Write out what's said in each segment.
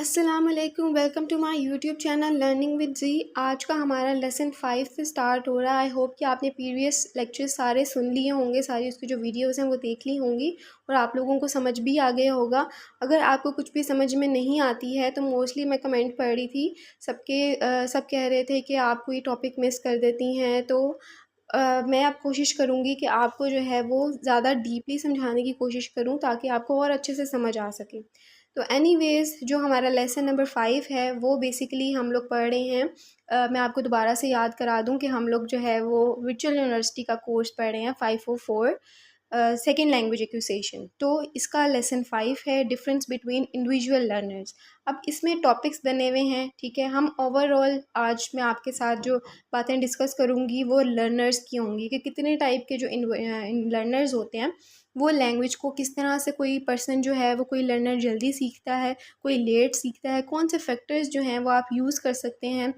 अस्सलाम वालेकुम, welcome to my YouTube channel learning with G. आज का हमारा लेसन 5 से स्टार्ट हो रहा है। आई होप कि आपने प्रीवियस लेक्चर्स सारे सुन लिए होंगे, सारी उसकी जो वीडियोस हैं वो देख ली होंगी और आप लोगों को समझ भी आ गया होगा। अगर आपको कुछ भी समझ में नहीं आती है तो मोस्टली मैं कमेंट पढ़ रही थी, सब कह रहे थे कि आप कोई टॉपिक मिस कर देती हैं। तो मैं अब कोशिश करूँगी कि आपको जो है वो ज़्यादा डीपली समझाने की कोशिश करूँ ताकि आपको और अच्छे से समझ आ सके। तो एनीवेज़ जो हमारा लेसन नंबर 5 है वो बेसिकली हम लोग पढ़ रहे हैं। मैं आपको दोबारा से याद करा दूं कि हम लोग जो है वो वर्चुअल यूनिवर्सिटी का कोर्स पढ़ रहे हैं 504 सेकेंड लैंग्वेज एक्विजिशन। तो इसका लेसन 5 है डिफरेंस बिटवीन इंडिविजुअल लर्नर्स। अब इसमें टॉपिक्स बने हुए हैं, ठीक है। हम ओवरऑल आज मैं आपके साथ जो बातें डिस्कस करूँगी वो लर्नर्स की होंगी कि कितने टाइप के जो लर्नर्स होते हैं वो लैंग्वेज को किस तरह से कोई पर्सन जो है वो कोई लर्नर जल्दी सीखता है, कोई लेट सीखता है, कौन से फैक्टर्स जो हैं वो आप यूज़ कर सकते हैं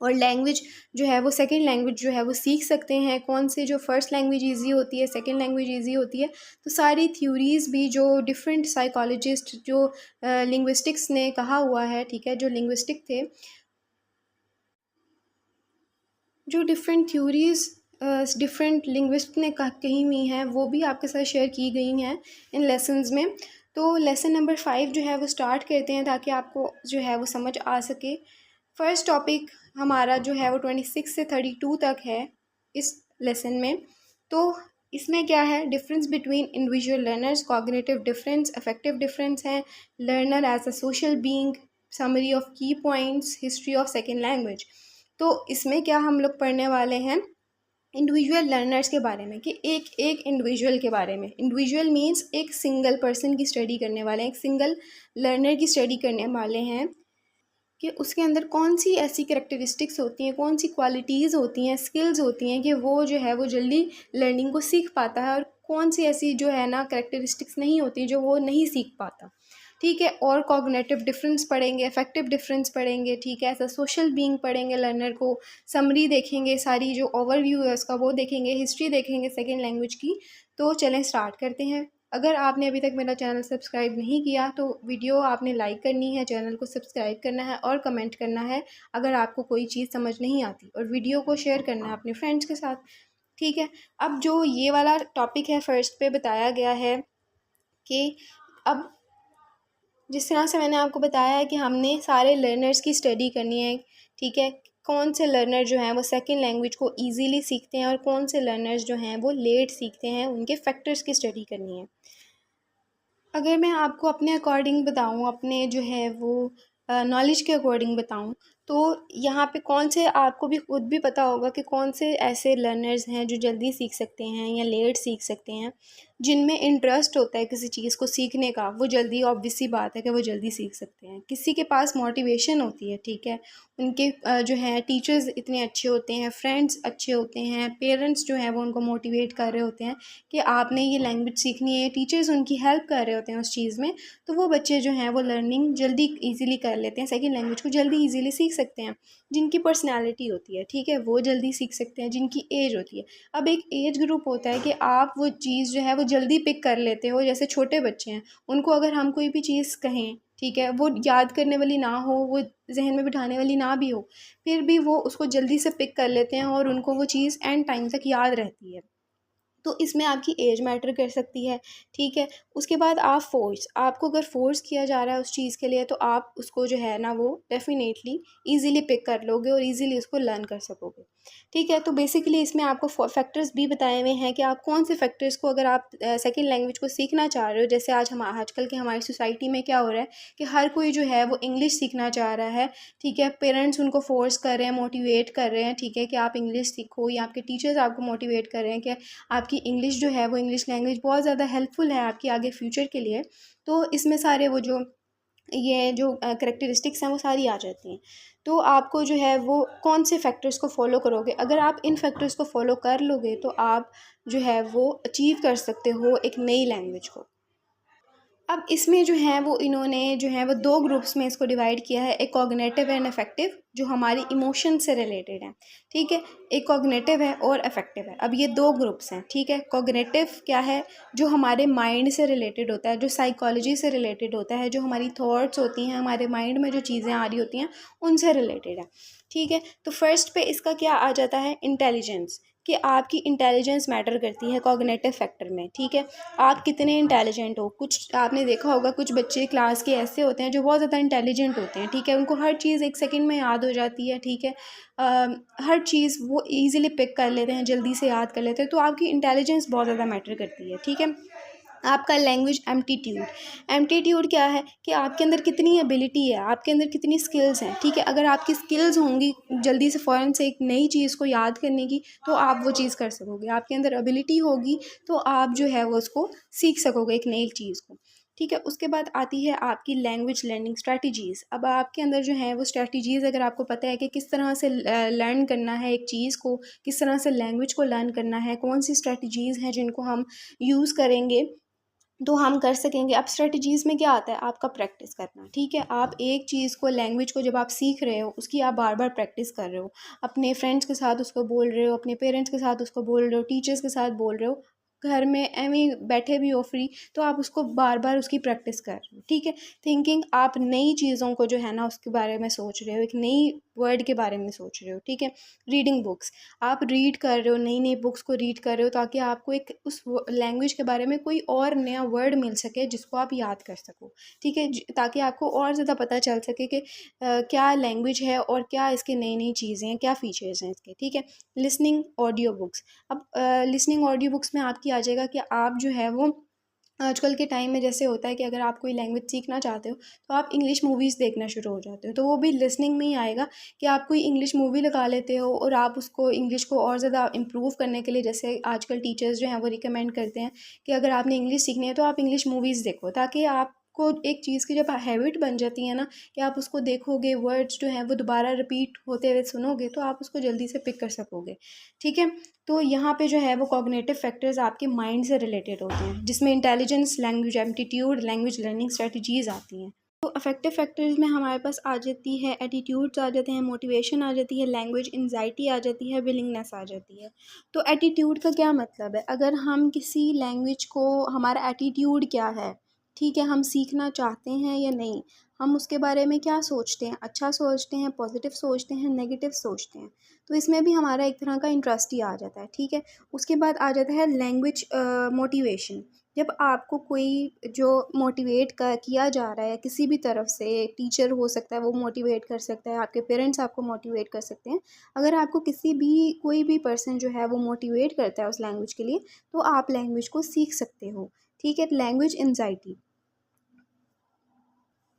और लैंग्वेज जो है वो सेकंड लैंग्वेज जो है वो सीख सकते हैं, कौन से जो फर्स्ट लैंग्वेज इजी होती है, सेकंड लैंग्वेज इजी होती है। तो सारी थ्योरीज़ भी जो डिफरेंट साइकोलॉजिस्ट जो लिंग्विस्टिक्स ने कहा हुआ है, ठीक है, जो लिंग्विस्टिक थे, जो डिफरेंट थ्योरीज़ डिफरेंट लिंग्विस्ट ने कही हुई हैं वो भी आपके साथ शेयर की गई हैं इन लेसन्स में। तो लेसन नंबर 5 जो है वो स्टार्ट करते हैं ताकि आपको जो है वो समझ आ सके। फर्स्ट टॉपिक हमारा जो है वो 26 से 32 तक है इस लेसन में। तो इसमें क्या है, difference between individual learners, cognitive difference, affective difference है, learner as a social being, summary of key points, history of second language. तो इसमें क्या हम लोग पढ़ने वाले हैं इंडिविजुअल लर्नर्स के बारे में कि एक एक इंडिविजुअल के बारे में। इंडिविजुअल मींस एक सिंगल पर्सन की स्टडी करने वाले हैं, एक सिंगल लर्नर की स्टडी करने वाले हैं कि उसके अंदर कौन सी ऐसी कैरेक्टरिस्टिक्स होती हैं, कौन सी क्वालिटीज़ होती हैं, स्किल्स होती हैं कि वो जो है वो जल्दी लर्निंग को सीख पाता है और कौन सी ऐसी जो है ना कैरेक्टरिस्टिक्स नहीं होती जो वो नहीं सीख पाता, ठीक है। और कॉग्निटिव डिफरेंस पढ़ेंगे, अफेक्टिव डिफरेंस पढ़ेंगे, ठीक है। ऐसा सोशल बीइंग पढ़ेंगे लर्नर को, समरी देखेंगे, सारी जो ओवरव्यू है उसका वो देखेंगे, हिस्ट्री देखेंगे सेकेंड लैंग्वेज की। तो चलें स्टार्ट करते हैं। अगर आपने अभी तक मेरा चैनल सब्सक्राइब नहीं किया तो वीडियो आपने लाइक करनी है, चैनल को सब्सक्राइब करना है और कमेंट करना है अगर आपको कोई चीज़ समझ नहीं आती, और वीडियो को शेयर करना है अपने फ्रेंड्स के साथ, ठीक है। अब जो ये वाला टॉपिक है फर्स्ट पे बताया गया है कि अब जिस तरह से मैंने आपको बताया है कि हमने सारे लर्नर्स की स्टडी करनी है, ठीक है। कौन से लर्नर जो हैं वो सेकंड लैंग्वेज को इजीली सीखते हैं और कौन से लर्नर्स जो हैं वो लेट सीखते हैं, उनके फैक्टर्स की स्टडी करनी है। अगर मैं आपको अपने अकॉर्डिंग बताऊँ, अपने जो है वो नॉलेज के अकॉर्डिंग बताऊँ, तो यहाँ पे कौन से आपको भी खुद भी पता होगा कि कौन से ऐसे लर्नर्स हैं जो जल्दी सीख सकते हैं या लेट सीख सकते हैं। जिनमें इंटरेस्ट होता है किसी चीज़ को सीखने का, वो जल्दी, ऑब्वियस सी बात है कि वो जल्दी सीख सकते हैं। किसी के पास मोटिवेशन होती है, ठीक है, उनके जो है टीचर्स इतने अच्छे होते हैं, फ्रेंड्स अच्छे होते हैं, पेरेंट्स जो हैं वो उनको मोटिवेट कर रहे होते हैं कि आपने ये लैंग्वेज सीखनी है, टीचर्स उनकी हेल्प कर रहे होते हैं उस चीज़ में। तो वो बच्चे जो हैं वो लर्निंग जल्दी इजीली कर लेते हैं, सेकंड लैंग्वेज को जल्दी इजीली सीख सकते हैं। जिनकी पर्सनैलिटी होती है, ठीक है, वो जल्दी सीख सकते हैं। जिनकी एज होती है, अब एक एज ग्रुप होता है कि आप वो चीज़ जो है वो जल्दी पिक कर लेते हो। जैसे छोटे बच्चे हैं, उनको अगर हम कोई भी चीज़ कहें, ठीक है, वो याद करने वाली ना हो, वो जहन में बिठाने वाली ना भी हो, फिर भी वो उसको जल्दी से पिक कर लेते हैं और उनको वो चीज़ एंड टाइम तक याद रहती है। तो इसमें आपकी एज मैटर कर सकती है, ठीक है। उसके बाद आप फोर्स, आपको अगर फोर्स किया जा रहा है उस चीज़ के लिए तो आप उसको जो है ना वो डेफिनेटली इजीली पिक कर लोगे और इजीली उसको लर्न कर सकोगे, ठीक है। तो बेसिकली इसमें आपको फैक्टर्स भी बताए हुए हैं कि आप कौन से फैक्टर्स को, अगर आप सेकेंड लैंग्वेज को सीखना चाह रहे हो, जैसे आज हम आजकल के हमारी सोसाइटी में क्या हो रहा है कि हर कोई जो है वो इंग्लिश सीखना चाह रहा है, ठीक है। पेरेंट्स उनको फोर्स कर रहे हैं, मोटिवेट कर रहे हैं, ठीक है, कि आप इंग्लिश सीखो, या आपके टीचर्स आपको मोटिवेट कर रहे हैं कि आपकी इंग्लिश जो है वो इंग्लिश लैंग्वेज बहुत ज़्यादा हेल्पफुल है आपकी आगे फ्यूचर के लिए। तो इसमें सारे वो जो ये जो करैक्टरिस्टिक्स हैं वो सारी आ जाती हैं। तो आपको जो है वो कौन से फैक्टर्स को फॉलो करोगे, अगर आप इन फैक्टर्स को फॉलो कर लोगे तो आप जो है वो अचीव कर सकते हो एक नई लैंग्वेज को। अब इसमें जो है वो इन्होंने जो है वो दो ग्रुप्स में इसको डिवाइड किया है, एक कॉग्निटिव एंड अफेक्टिव, जो हमारी इमोशन से रिलेटेड है, ठीक है। एक कॉग्निटिव है और अफेक्टिव है। अब ये दो ग्रुप्स हैं, ठीक है। कॉग्निटिव क्या है, जो हमारे माइंड से रिलेटेड होता है, जो साइकोलॉजी से रिलेटेड होता है, जो हमारी थॉट्स होती हैं, हमारे माइंड में जो चीज़ें आ रही होती हैं उनसे रिलेटेड है, ठीक है। तो फर्स्ट पे इसका क्या आ जाता है, इंटेलिजेंस, कि आपकी इंटेलिजेंस मैटर करती है कॉग्निटिव फैक्टर में, ठीक है। आप कितने इंटेलिजेंट हो, कुछ आपने देखा होगा कुछ बच्चे क्लास के ऐसे होते हैं जो बहुत ज़्यादा इंटेलिजेंट होते हैं, ठीक है। उनको हर चीज़ एक सेकंड में याद हो जाती है, ठीक है। हर चीज़ वो इजीली पिक कर लेते हैं, जल्दी से याद कर लेते हैं। तो आपकी इंटेलिजेंस बहुत ज़्यादा मैटर करती है, ठीक है। आपका लैंग्वेज एप्टीट्यूड, एप्टीट्यूड क्या है कि आपके अंदर कितनी एबिलिटी है, आपके अंदर कितनी स्किल्स हैं, ठीक है। अगर आपकी स्किल्स होंगी जल्दी से फ़ौरन से एक नई चीज़ को याद करने की, तो आप वो चीज़ कर सकोगे। आपके अंदर एबिलिटी होगी तो आप जो है वो उसको सीख सकोगे, एक नई चीज़ को, ठीक है। उसके बाद आती है आपकी लैंग्वेज लर्निंग स्ट्रैटेजीज़। अब आपके अंदर जो है वो स्ट्रैटेजीज़, अगर आपको पता है कि किस तरह से लर्न करना है एक चीज़ को, किस तरह से लैंग्वेज को लर्न करना है, कौन सी स्ट्रैटेजीज़ हैं जिनको हम यूज़ करेंगे तो हम कर सकेंगे। अब स्ट्रेटजीज़ में क्या आता है, आपका प्रैक्टिस करना, ठीक है। आप एक चीज़ को, लैंग्वेज को जब आप सीख रहे हो, उसकी आप बार बार प्रैक्टिस कर रहे हो, अपने फ्रेंड्स के साथ उसको बोल रहे हो, अपने पेरेंट्स के साथ उसको बोल रहे हो, टीचर्स के साथ बोल रहे हो, घर में एवं बैठे भी हो फ्री, तो आप उसको बार बार उसकी प्रैक्टिस कर रहे हो, ठीक है। थिंकिंग, आप नई चीज़ों को जो है ना उसके बारे में सोच रहे हो, एक नई वर्ड के बारे में सोच रहे हो, ठीक है। रीडिंग बुक्स, आप रीड कर रहे हो, नई नई बुक्स को रीड कर रहे हो ताकि आपको एक उस लैंग्वेज के बारे में कोई और नया वर्ड मिल सके जिसको आप याद कर सको, ठीक है। ताकि आपको और ज़्यादा पता चल सके कि क्या लैंग्वेज है और क्या इसके नई नई चीज़ें हैं, क्या फ़ीचर्स हैं इसके, ठीक है। लिसनिंग ऑडियो बुक्स, अब लिसनिंग ऑडियो बुक्स में आपकी आ जाएगा कि आप जो है वो आजकल के टाइम में जैसे होता है कि अगर आप कोई लैंग्वेज सीखना चाहते हो तो आप इंग्लिश मूवीज़ देखना शुरू हो जाते हो, तो वो भी लिसनिंग में ही आएगा कि आप कोई इंग्लिश मूवी लगा लेते हो और आप उसको इंग्लिश को और ज़्यादा इम्प्रूव करने के लिए, जैसे आजकल टीचर्स जो हैं वो रिकमेंड करते हैं कि अगर आपने इंग्लिश सीखनी है तो आप इंग्लिश मूवीज़ देखो, ताकि आपको एक चीज़ की जब हैबिट बन जाती है ना कि आप उसको देखोगे, वर्ड्स जो हैं वो दोबारा रिपीट होते हुए सुनोगे तो आप उसको जल्दी से पिक कर सकोगे, ठीक है। तो यहाँ पे जो है वो कॉग्निटिव फैक्टर्स आपके माइंड से रिलेटेड होते हैं, जिसमें intelligence, language aptitude, language learning strategies आती हैं। तो अफेक्टिव फैक्टर्स में हमारे पास आ जाती है एटीट्यूड्स, आ जाते हैं मोटिवेशन, आ जाती है लैंग्वेज एंजाइटी, आ जाती है विलिंगनेस, आ जाती है। तो एटीट्यूड का क्या मतलब है, अगर हम किसी लैंग्वेज को, हमारा एटीट्यूड क्या है, ठीक है, हम सीखना चाहते हैं या नहीं, हम उसके बारे में क्या सोचते हैं, अच्छा सोचते हैं, पॉजिटिव सोचते हैं, नेगेटिव सोचते हैं, तो इसमें भी हमारा एक तरह का इंटरेस्ट ही आ जाता है, ठीक है। उसके बाद आ जाता है लैंग्वेज मोटिवेशन, जब आपको कोई जो मोटिवेट किया जा रहा है किसी भी तरफ से, टीचर हो सकता है वो मोटिवेट कर सकता है, आपके पेरेंट्स आपको मोटिवेट कर सकते हैं, अगर आपको किसी भी, कोई भी पर्सन जो है वो मोटिवेट करता है उस लैंग्वेज के लिए, तो आप लैंग्वेज को सीख सकते हो, ठीक है। लैंग्वेज एंजाइटी,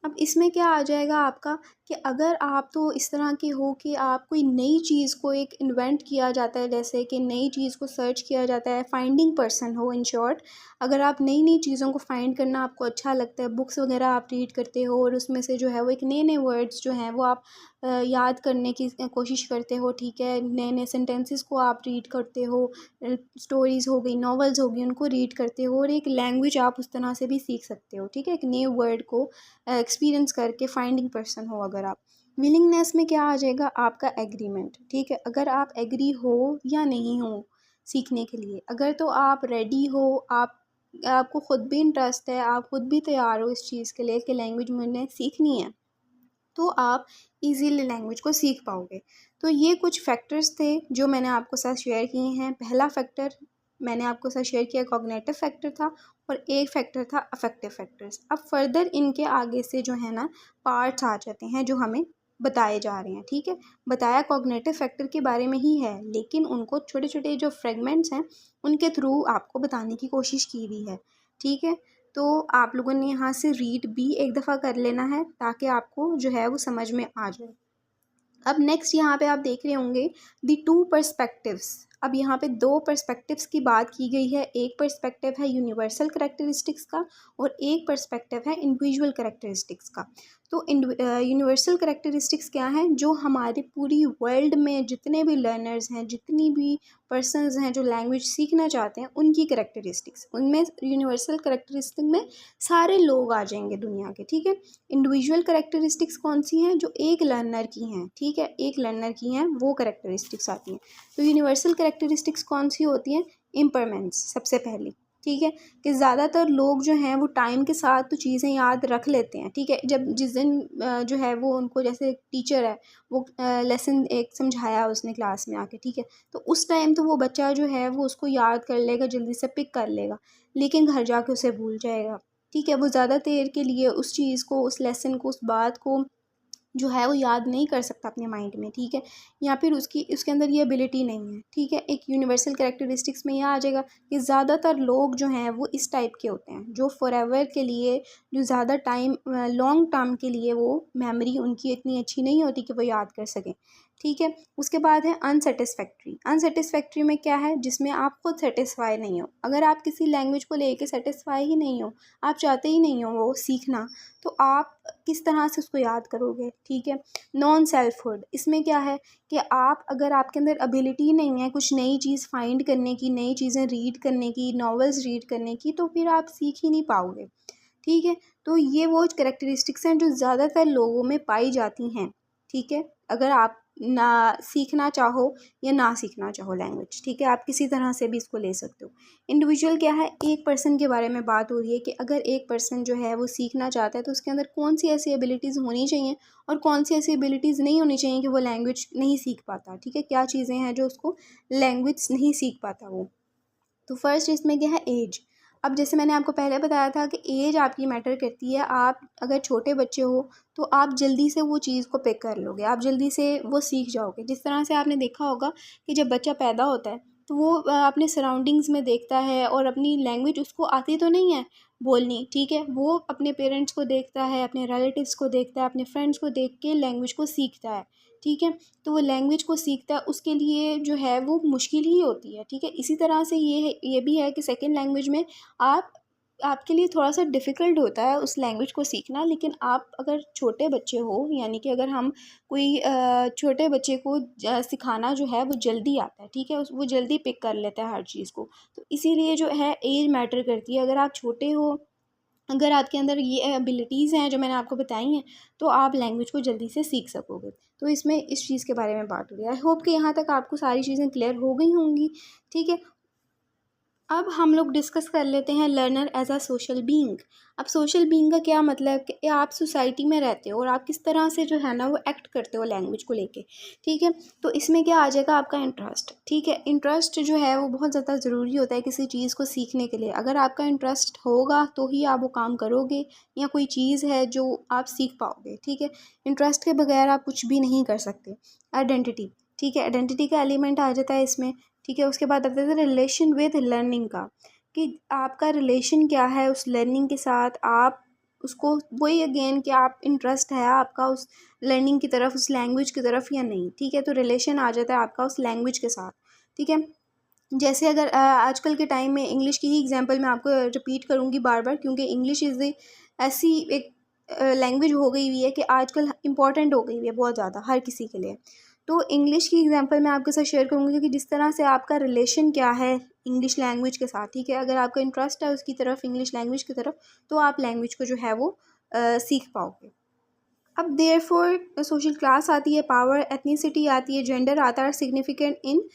अब इसमें क्या आ जाएगा आपका कि अगर आप तो इस तरह के हो कि आप कोई नई चीज़ को, एक इन्वेंट किया जाता है, जैसे कि नई चीज़ को सर्च किया जाता है, फाइंडिंग पर्सन हो इन शॉर्ट, अगर आप नई नई चीज़ों को फाइंड करना आपको अच्छा लगता है, बुक्स वगैरह आप रीड करते हो और उसमें से जो है वो एक नए नए वर्ड्स जो हैं वो आप याद करने की कोशिश करते हो, ठीक है। नए नए सेंटेंसेस को आप रीड करते हो, स्टोरीज़ हो गई, नॉवेल्स हो गई, उनको रीड करते हो और एक लैंग्वेज आप उस तरह से भी सीख सकते हो, ठीक है, एक नए वर्ड को एक्सपीरियंस करके फाइंडिंग पर्सन हो अगर आप। विलिंगनेस में क्या आ जाएगा आपका एग्रीमेंट, ठीक है, अगर आप एग्री हो या नहीं हो सीखने के लिए, अगर तो आप रेडी हो, आपको ख़ुद भी इंटरेस्ट है, आप ख़ुद भी तैयार हो इस चीज़ के लिए कि लैंग्वेज मैंने सीखनी है, तो आप इजीली लैंग्वेज को सीख पाओगे। तो ये कुछ फैक्टर्स थे जो मैंने आपको साथ शेयर किए हैं। पहला फैक्टर मैंने आपको साथ शेयर किया कॉग्निटिव फैक्टर था और एक फैक्टर था अफेक्टिव फैक्टर्स। अब फर्दर इनके आगे से जो है ना पार्ट्स आ जाते हैं जो हमें बताए जा रहे हैं, ठीक है। बताया कॉग्निटिव फैक्टर के बारे में ही है, लेकिन उनको छोटे छोटे जो फ्रेगमेंट्स हैं उनके थ्रू आपको बताने की कोशिश की हुई है, ठीक है। तो आप लोगों ने यहाँ से रीड भी एक दफ़ा कर लेना है ताकि आपको जो है वो समझ में आ जाए। अब नेक्स्ट यहाँ पे आप देख रहे होंगे दी टू पर्सपेक्टिव्स। अब यहाँ पे दो पर्सपेक्टिव्स की बात की गई है, एक पर्सपेक्टिव है यूनिवर्सल करेक्टरिस्टिक्स का और एक पर्सपेक्टिव है इंडिविजुअल करेक्टरिस्टिक्स का। तो यूनिवर्सल करेक्टरिस्टिक्स क्या हैं, जो हमारे पूरी वर्ल्ड में जितने भी लर्नर्स हैं, जितनी भी पर्सनस हैं जो लैंग्वेज सीखना चाहते हैं, उनकी करेक्टरिस्टिक्स, उनमें यूनिवर्सल करेक्टरिस्टिक में सारे लोग आ जाएंगे दुनिया के, ठीक है। इंडिविजुअल करेक्टरिस्टिक्स कौन सी हैं, जो एक लर्नर की हैं, ठीक है, एक लर्नर की हैं, वो करेक्टरिस्टिक्स आती हैं। तो यूनिवर्सल करेक्टरिस्टिक्स कौन सी होती हैं, इम्परमेंट्स सबसे पहली, ठीक है, कि ज़्यादातर लोग जो हैं वो टाइम के साथ तो चीज़ें याद रख लेते हैं, ठीक है। जब जिस दिन जो है वो उनको, जैसे टीचर है वो लेसन एक समझाया उसने क्लास में आके, ठीक है, तो उस टाइम तो वो बच्चा जो है वो उसको याद कर लेगा, जल्दी से पिक कर लेगा, लेकिन घर जाके उसे भूल जाएगा, ठीक है। वो ज़्यादा देर के लिए उस चीज़ को, उस लेसन को, उस बात को जो है वो याद नहीं कर सकता अपने माइंड में, ठीक है, या फिर उसके अंदर ये एबिलिटी नहीं है, ठीक है। एक यूनिवर्सल कैरेक्टरिस्टिक्स में यह आ जाएगा कि ज़्यादातर लोग जो हैं वो इस टाइप के होते हैं, जो फॉरएवर के लिए, जो ज़्यादा टाइम लॉन्ग टर्म के लिए वो मेमोरी उनकी इतनी अच्छी नहीं होती कि वो याद कर सकें, ठीक है। उसके बाद है अनसेटिस्फैक्ट्री। अनसेटिस्फैक्ट्री में क्या है, जिसमें आप खुद सेटिस्फाई नहीं हो। अगर आप किसी लैंग्वेज को लेके सेटिस्फाई ही नहीं हो, आप चाहते ही नहीं हो वो सीखना, तो आप किस तरह से उसको याद करोगे, ठीक है। नॉन सेल्फहुड, इसमें क्या है कि आप, अगर आपके अंदर एबिलिटी नहीं है कुछ नई चीज़ फाइंड करने की, नई चीज़ें रीड करने की, नॉवेल्स रीड करने की, तो फिर आप सीख ही नहीं पाओगे, ठीक है। तो ये वो कैरेक्टरिस्टिक्स हैं जो ज़्यादातर लोगों में पाई जाती हैं, ठीक है। अगर आप ना सीखना चाहो या ना सीखना चाहो लैंग्वेज, ठीक है, आप किसी तरह से भी इसको ले सकते हो। इंडिविजुअल क्या है, एक पर्सन के बारे में बात हो रही है कि अगर एक पर्सन जो है वो सीखना चाहता है तो उसके अंदर कौन सी ऐसी एबिलिटीज़ होनी चाहिए और कौन सी ऐसी एबिलिटीज़ नहीं होनी चाहिए कि वो लैंग्वेज नहीं सीख पाता, ठीक है। क्या चीज़ें हैं जो उसको लैंग्वेज नहीं सीख पाता वो। तो फर्स्ट इसमें क्या है, एज। अब जैसे मैंने आपको पहले बताया था कि एज आपकी मैटर करती है। आप अगर छोटे बच्चे हो तो आप जल्दी से वो चीज़ को पिक कर लोगे, आप जल्दी से वो सीख जाओगे। जिस तरह से आपने देखा होगा कि जब बच्चा पैदा होता है तो वो अपने सराउंडिंग्स में देखता है और अपनी लैंग्वेज उसको आती तो नहीं है बोलनी, ठीक है, वो अपने पेरेंट्स को देखता है, अपने रिलेटिव्स को देखता है, अपने फ्रेंड्स को देख के लैंग्वेज को सीखता है, ठीक है। तो वो लैंग्वेज को सीखता है, उसके लिए जो है वो मुश्किल ही होती है, ठीक है। इसी तरह से ये भी है कि सेकंड लैंग्वेज में आपके लिए थोड़ा सा डिफ़िकल्ट होता है उस लैंग्वेज को सीखना, लेकिन आप अगर छोटे बच्चे हो, यानी कि अगर हम कोई छोटे बच्चे को सिखाना जो है वो जल्दी आता है, ठीक है, वो जल्दी पिक कर लेता है हर चीज़ को। तो इसीलिए जो है एज मैटर करती है। अगर आप छोटे हो, अगर आपके अंदर ये एबिलिटीज़ हैं जो मैंने आपको बताई हैं, तो आप लैंग्वेज को जल्दी से सीख सकोगे। तो इसमें इस चीज़ के बारे में बात हो रही है। आई होप कि यहाँ तक आपको सारी चीज़ें क्लियर हो गई होंगी, ठीक है। अब हम लोग डिस्कस कर लेते हैं learner as a social being. अब सोशल बीइंग का क्या मतलब कि आप सोसाइटी में रहते हो और आप किस तरह से जो है ना वो एक्ट करते हो लैंग्वेज को लेके, ठीक है। तो इसमें क्या आ जाएगा, आपका इंटरेस्ट, ठीक है। इंटरेस्ट जो है वो बहुत ज़्यादा ज़रूरी होता है किसी चीज़ को सीखने के लिए। अगर आपका इंटरेस्ट होगा तो ही आप वो काम करोगे या कोई चीज़ है जो आप सीख पाओगे, ठीक है। इंटरेस्ट के बगैर आप कुछ भी नहीं कर सकते। आइडेंटिटी, ठीक है, आइडेंटिटी का एलिमेंट आ जाता है इसमें, ठीक है। उसके बाद आता है रिलेशन विद लर्निंग का, कि आपका रिलेशन क्या है उस लर्निंग के साथ, आप उसको, वही अगेन कि आप इंटरेस्ट है आपका उस लर्निंग की तरफ, उस लैंग्वेज की तरफ या नहीं, ठीक है। तो रिलेशन आ जाता है आपका उस लैंग्वेज के साथ, ठीक है। जैसे अगर आजकल के टाइम में इंग्लिश की ही एग्जांपल मैं आपको रिपीट करूँगी बार बार, क्योंकि इंग्लिश इज़ ऐसी एक लैंग्वेज हो गई हुई है कि आजकल इम्पॉर्टेंट हो गई हुई है बहुत ज़्यादा हर किसी के लिए। तो इंग्लिश की एग्जांपल मैं आपके साथ शेयर करूँगी कि जिस तरह से आपका रिलेशन क्या है इंग्लिश लैंग्वेज के साथ, ठीक है। अगर आपका इंटरेस्ट है उसकी तरफ, इंग्लिश लैंग्वेज की तरफ, तो आप लैंग्वेज को जो है वो सीख पाओगे। अब देयरफॉर सोशल क्लास आती है, पावर, एथनिसिटी आती है, जेंडर आता है, significant in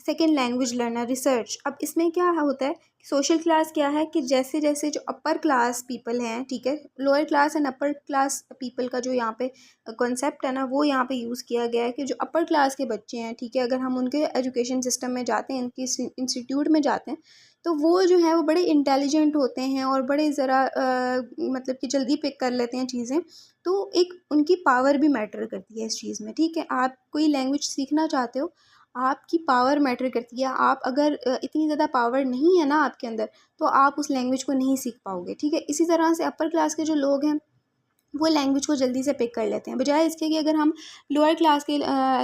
second language learner research. अब इसमें क्या होता है, सोशल क्लास क्या है कि जैसे जैसे जो अपर क्लास पीपल हैं, ठीक है, lower class and upper class people का जो यहाँ पे कॉन्सेप्ट है ना, वो यहाँ पे यूज़ किया गया है कि जो अपर क्लास के बच्चे हैं, ठीक है, अगर हम उनके एजुकेशन सिस्टम में जाते हैं, इनकी इंस्टीट्यूट में जाते हैं, तो वो जो है वो बड़े इंटेलिजेंट होते हैं और बड़े ज़रा मतलब कि जल्दी पिक कर लेते हैं चीज़ें। तो एक उनकी पावर भी मैटर करती है इस चीज़ में, ठीक है। आप कोई लैंग्वेज सीखना चाहते हो, आपकी पावर मैटर करती है। आप अगर इतनी ज़्यादा पावर नहीं है ना आपके अंदर, तो आप उस लैंग्वेज को नहीं सीख पाओगे, ठीक है। इसी तरह से अपर क्लास के जो लोग हैं वो लैंग्वेज को जल्दी से पिक कर लेते हैं, बजाय इसके कि अगर हम लोअर क्लास के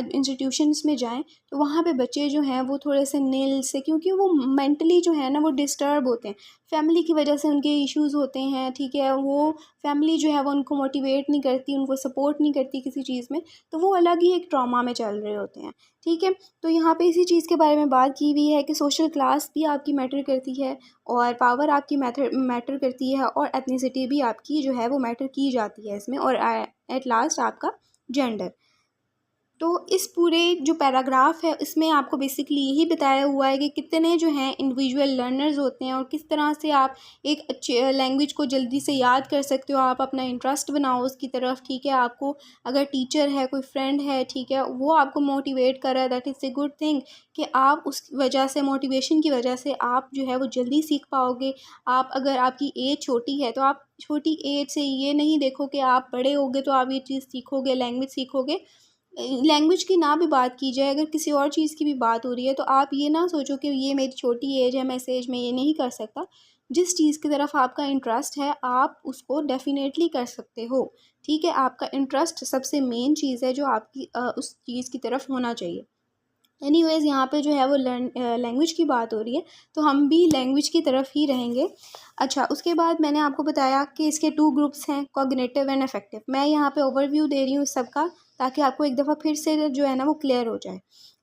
इंस्टीट्यूशंस में जाएं तो वहाँ पे बच्चे जो हैं वो थोड़े से नील से, क्योंकि वो मेंटली जो है ना वो डिस्टर्ब होते हैं, फैमिली की वजह से उनके इश्यूज़ होते हैं, ठीक है। वो फैमिली जो है वो उनको मोटिवेट नहीं करती, उनको सपोर्ट नहीं करती किसी चीज़ में, तो वो अलग ही एक ट्रॉमा में चल रहे होते हैं। ठीक है, तो यहाँ पे इसी चीज़ के बारे में बात की हुई है कि सोशल क्लास भी आपकी मैटर करती है, और पावर आपकी मैटर करती है, और एथनिसिटी भी आपकी जो है वो मैटर की जाती है इसमें, और एट लास्ट आपका जेंडर। तो इस पूरे जो पैराग्राफ है इसमें आपको बेसिकली यही बताया हुआ है कि कितने जो हैं इंडिविजुअल लर्नर्स होते हैं, और किस तरह से आप एक अच्छे लैंग्वेज को जल्दी से याद कर सकते हो। आप अपना इंटरेस्ट बनाओ उसकी तरफ, ठीक है। आपको अगर टीचर है, कोई फ्रेंड है, ठीक है, वो आपको मोटिवेट कर रहा है, that is a good thing, कि आप उस वजह से, मोटिवेशन की वजह से आप जो है वो जल्दी सीख पाओगे। आप अगर आपकी एज छोटी है तो आप छोटी एज से ये नहीं देखो कि आप बड़े होगे तो आप ये चीज़ सीखोगे, लैंग्वेज सीखोगे। लैंग्वेज की ना भी बात की जाए, अगर किसी और चीज़ की भी बात हो रही है, तो आप ये ना सोचो कि ये मेरी छोटी एज है, मैं इस एज में ये नहीं कर सकता। जिस चीज़ की तरफ आपका इंटरेस्ट है आप उसको डेफिनेटली कर सकते हो। ठीक है, आपका इंटरेस्ट सबसे मेन चीज़ है जो आपकी उस चीज़ की तरफ होना चाहिए। एनीवेज़ यहाँ पे जो है वो लैंग्वेज की बात हो रही है, तो हम भी लैंग्वेज की तरफ ही रहेंगे। अच्छा, उसके बाद मैंने आपको बताया कि इसके 2 ग्रुप्स हैं, कॉग्निटिव एंड अफेक्टिव। मैं यहाँ पे ओवरव्यू दे रही हूँ सबका, ताकि आपको एक दफ़ा फिर से जो है ना वो क्लियर हो जाए।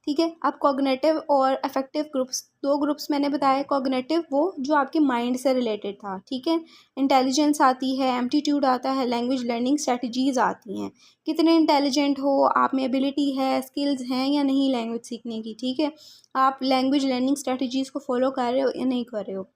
ठीक है, अब कॉग्निटिव और अफेक्टिव ग्रुप्स, 2 ग्रुप्स मैंने बताए। कॉग्निटिव वो जो आपके माइंड से रिलेटेड था, ठीक है। इंटेलिजेंस आती है, एप्टीट्यूड आता है, लैंग्वेज लर्निंग स्ट्रेटजीज़ आती हैं। कितने इंटेलिजेंट हो आप में, एबिलिटी है, स्किल्स हैं या नहीं लैंग्वेज सीखने की, ठीक है। आप लैंग्वेज लर्निंग स्ट्रेटजीज़ को फॉलो कर रहे हो या नहीं कर रहे हो,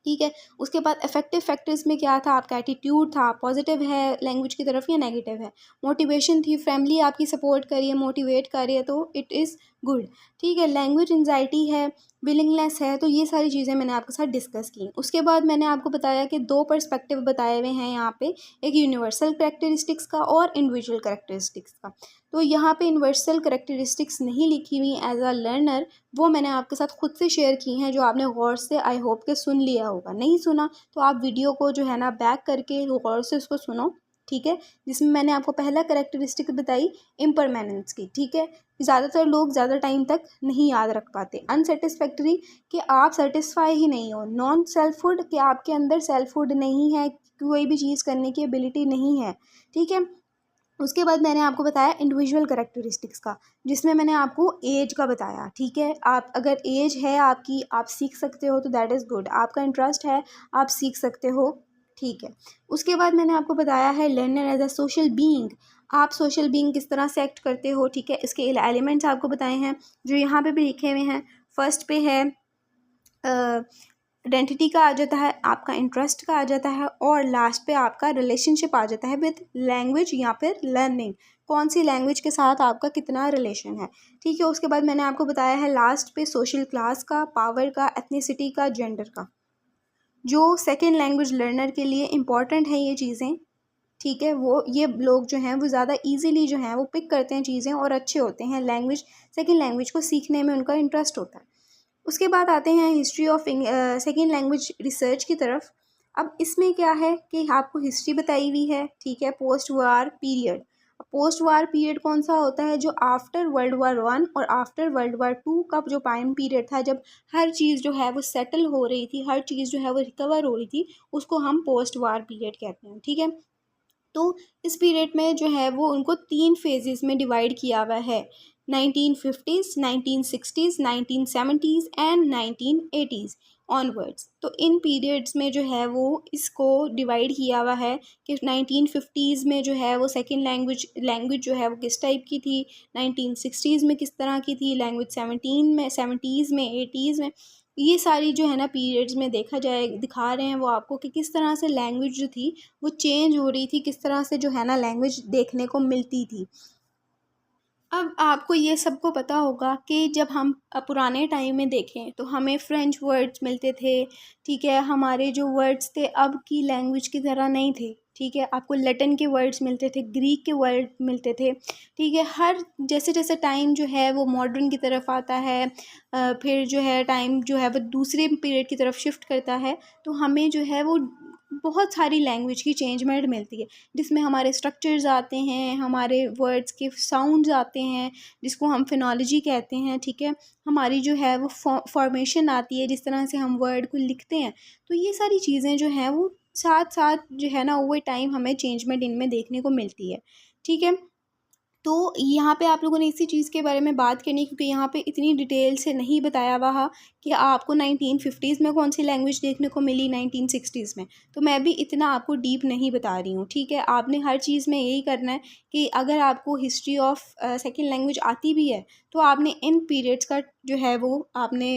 ठीक है। उसके बाद इफेक्टिव फैक्टर्स में क्या था, आपका एटीट्यूड था, पॉजिटिव है लैंग्वेज की तरफ या नेगेटिव है। मोटिवेशन थी, फैमिली आपकी सपोर्ट कर रही है, मोटिवेट कर रही है, तो इट इज़ गुड। ठीक है, लैंग्वेज एंजाइटी है, विलिंगनेस है, तो ये सारी चीज़ें मैंने आपके साथ डिस्कस की। उसके बाद मैंने आपको बताया कि 2 पर्सपेक्टिव बताए हुए हैं यहाँ पे, एक यूनिवर्सल करेक्टरिस्टिक्स का और इंडिविजुअल करेक्टरिस्टिक्स का। तो यहाँ पे यूनिवर्सल करेक्टरिस्टिक्स नहीं लिखी हुई एज अ लर्नर, वो मैंने आपके साथ खुद से शेयर की हैं, जो आपने गौर से आई होप के सुन लिया होगा। नहीं सुना तो आप वीडियो को जो है ना बैक करके गौर से उसको सुनो, ठीक है। जिसमें मैंने आपको पहला करेक्टरिस्टिक बताई इम्परमानेंस की, ठीक है। ज़्यादातर लोग ज़्यादा टाइम तक नहीं याद रख पाते। अनसेटिस्फैक्टरी, कि आप सेटिस्फाई ही नहीं हो। नॉन सेल्फहुड, कि आपके अंदर सेल्फहुड नहीं है, कोई भी चीज़ करने की एबिलिटी नहीं है, ठीक है। उसके बाद मैंने आपको बताया इंडिविजुअल करेक्टरिस्टिक्स का, जिसमें मैंने आपको एज का बताया, ठीक है। आप अगर एज है आपकी, आप सीख सकते हो तो दैट इज़ गुड। आपका इंटरेस्ट है, आप सीख सकते हो, ठीक है। उसके बाद मैंने आपको बताया है learner as a social being. आप सोशल बीइंग किस तरह से एक्ट करते हो, ठीक है। इसके एलिमेंट्स आपको बताए हैं जो यहाँ पे भी लिखे हुए हैं। फर्स्ट पे है आइडेंटिटी का आ जाता है, आपका इंटरेस्ट का आ जाता है, और लास्ट पे आपका रिलेशनशिप आ जाता है विद लैंग्वेज या फिर लर्निंग। कौन सी लैंग्वेज के साथ आपका कितना रिलेशन है, ठीक है। उसके बाद मैंने आपको बताया है लास्ट पे सोशल क्लास का, पावर का, एथनिसिटी का, जेंडर का, जो सेकेंड लैंग्वेज लर्नर के लिए इम्पॉर्टेंट है ये चीज़ें, ठीक है। वो ये लोग जो हैं वो ज़्यादा इजीली जो हैं वो पिक करते हैं चीज़ें, और अच्छे होते हैं लैंग्वेज, सेकेंड लैंग्वेज को सीखने में उनका इंटरेस्ट होता है। उसके बाद आते हैं history of second language research की तरफ। अब इसमें क्या है कि आपको हिस्ट्री बताई हुई है, ठीक है। पोस्ट वार पीरियड, पोस्ट वार पीरियड कौन सा होता है, जो आफ्टर वर्ल्ड वार 1 और आफ्टर वर्ल्ड वार 2 का जो टाइम पीरियड था, जब हर चीज़ जो है वो सेटल हो रही थी, हर चीज़ जो है वो रिकवर हो रही थी, उसको हम पोस्ट वार पीरियड कहते हैं, ठीक है। तो इस पीरियड में जो है वो उनको 3 फेजेस में डिवाइड किया हुआ है, 1950s, 1960s, 1970s and 1980s onwards. तो इन पीरियड्स में जो है वो इसको डिवाइड किया हुआ है कि 1950s में जो है वो सेकेंड लैंग्वेज जो है वो किस टाइप की थी, 1960s में किस तरह की थी लैंग्वेज, 70s में, 80s में। ये सारी जो है ना पीरियड्स में देखा जाए, दिखा रहे हैं वो आपको कि किस तरह से लैंग्वेज जो थी वो चेंज हो रही थी, किस तरह से जो है ना लैंग्वेज देखने को मिलती थी। अब आपको ये सबको पता होगा कि जब हम पुराने टाइम में देखें तो हमें फ्रेंच वर्ड्स मिलते थे, ठीक है। हमारे जो वर्ड्स थे अब की लैंग्वेज की तरह नहीं थे, ठीक है। आपको लैटिन के वर्ड्स मिलते थे, ग्रीक के वर्ड मिलते थे, ठीक है। हर जैसे जैसे टाइम जो है वो मॉडर्न की तरफ आता है, फिर जो है टाइम जो है वो दूसरे पीरियड की तरफ शिफ्ट करता है, तो हमें जो है वो बहुत सारी लैंग्वेज की चेंजमेंट मिलती है, जिसमें हमारे स्ट्रक्चर्स आते हैं, हमारे वर्ड्स के साउंड्स आते हैं, जिसको हम फिनोलॉजी कहते हैं, ठीक है। हमारी जो है वो फॉर्मेशन आती है, जिस तरह से हम वर्ड को लिखते हैं। तो ये सारी चीज़ें जो हैं वो साथ साथ जो है ना ओवर टाइम हमें चेंजमेंट इनमें देखने को मिलती है। ठीक है, तो यहाँ पे आप लोगों ने इसी चीज़ के बारे में बात करनी, क्योंकि यहाँ पे इतनी डिटेल से नहीं बताया हुआ कि आपको 1950s में कौन सी लैंग्वेज देखने को मिली, 1960s में। तो मैं भी इतना आपको डीप नहीं बता रही हूँ। ठीक है, आपने हर चीज़ में यही करना है कि अगर आपको हिस्ट्री ऑफ सेकेंड लैंग्वेज आती भी है तो आपने इन पीरियड्स का जो है वो आपने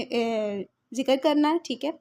ज़िक्र करना है। ठीक है,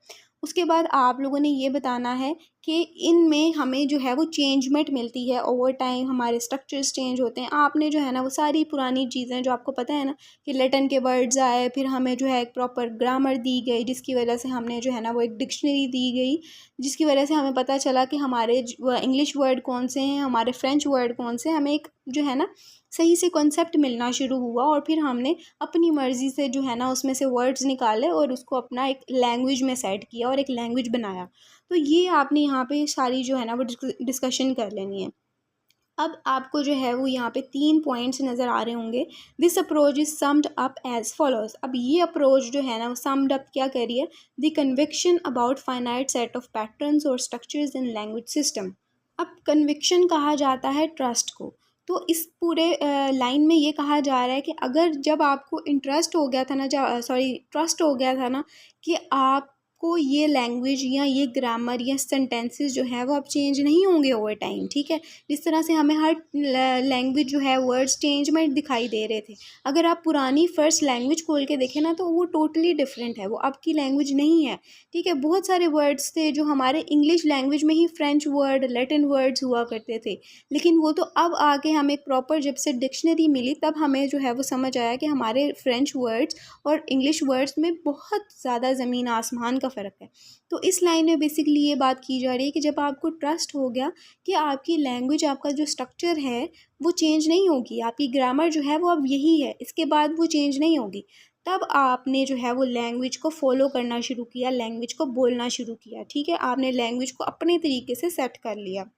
उसके बाद आप लोगों ने ये बताना है कि इनमें हमें जो है वो चेंजमेंट मिलती है ओवर टाइम, हमारे स्ट्रक्चर्स चेंज होते हैं। आपने जो है ना वो सारी पुरानी चीज़ें जो आपको पता है ना कि लैटिन के वर्ड्स आए, फिर हमें जो है एक प्रॉपर ग्रामर दी गई, जिसकी वजह से हमने जो है ना वो एक डिक्शनरी दी गई, जिसकी वजह से हमें पता चला कि हमारे इंग्लिश वर्ड कौन से हैं, हमारे फ्रेंच वर्ड कौन से हैं। हमें एक जो है ना सही से कॉन्सेप्ट मिलना शुरू हुआ और फिर हमने अपनी मर्ज़ी से जो है ना उसमें से वर्ड्स निकाले और उसको अपना एक लैंग्वेज में सेट किया और एक लैंग्वेज बनाया। तो ये आपने यहाँ पे सारी जो है ना वो डिस्कशन कर लेनी है। अब आपको जो है वो यहाँ पे 3 पॉइंट्स नज़र आ रहे होंगे। This approach is summed up as follows. अब ये अप्रोच जो है ना वो सम्ड अप क्या कह रही है, the conviction about finite set of patterns और स्ट्रक्चर्स इन लैंग्वेज सिस्टम। अब कन्विक्शन कहा जाता है ट्रस्ट को। तो इस पूरे लाइन में ये कहा जा रहा है कि अगर जब आपको इंटरेस्ट हो गया था ना, ट्रस्ट हो गया था ना कि आपको ये लैंग्वेज या ये ग्रामर या सेंटेंसेस जो है वो अब चेंज नहीं होंगे ओवर टाइम। ठीक है, जिस तरह से हमें हर लैंग्वेज जो है वर्ड्स चेंजमेंट दिखाई दे रहे थे, अगर आप पुरानी फर्स्ट लैंग्वेज खोल के देखें ना तो वो टोटली डिफरेंट है, वो अब की लैंग्वेज नहीं है। ठीक है, बहुत सारे वर्ड्स थे जो हमारे इंग्लिश लैंग्वेज में ही फ्रेंच वर्ड, लैटिन वर्ड्स हुआ करते थे, लेकिन वो तो अब आके हमें एक प्रॉपर जब से डिक्शनरी मिली तब हमें जो है वो समझ आया कि हमारे फ्रेंच वर्ड्स और इंग्लिश वर्ड्स में बहुत ज़्यादा ज़मीन आसमान का फ़र्क है। तो इस लाइन में बेसिकली ये बात की जा रही है कि जब आपको ट्रस्ट हो गया कि आपकी लैंग्वेज, आपका जो स्ट्रक्चर है वो चेंज नहीं होगी, आपकी ग्रामर जो है वो अब यही है, इसके बाद वो चेंज नहीं होगी, तब आपने जो है वो लैंग्वेज को फॉलो करना शुरू किया, लैंग्वेज को बोलना शुरू किया। ठीक है, आपने लैंग्वेज को अपने तरीके से सेट कर लिया।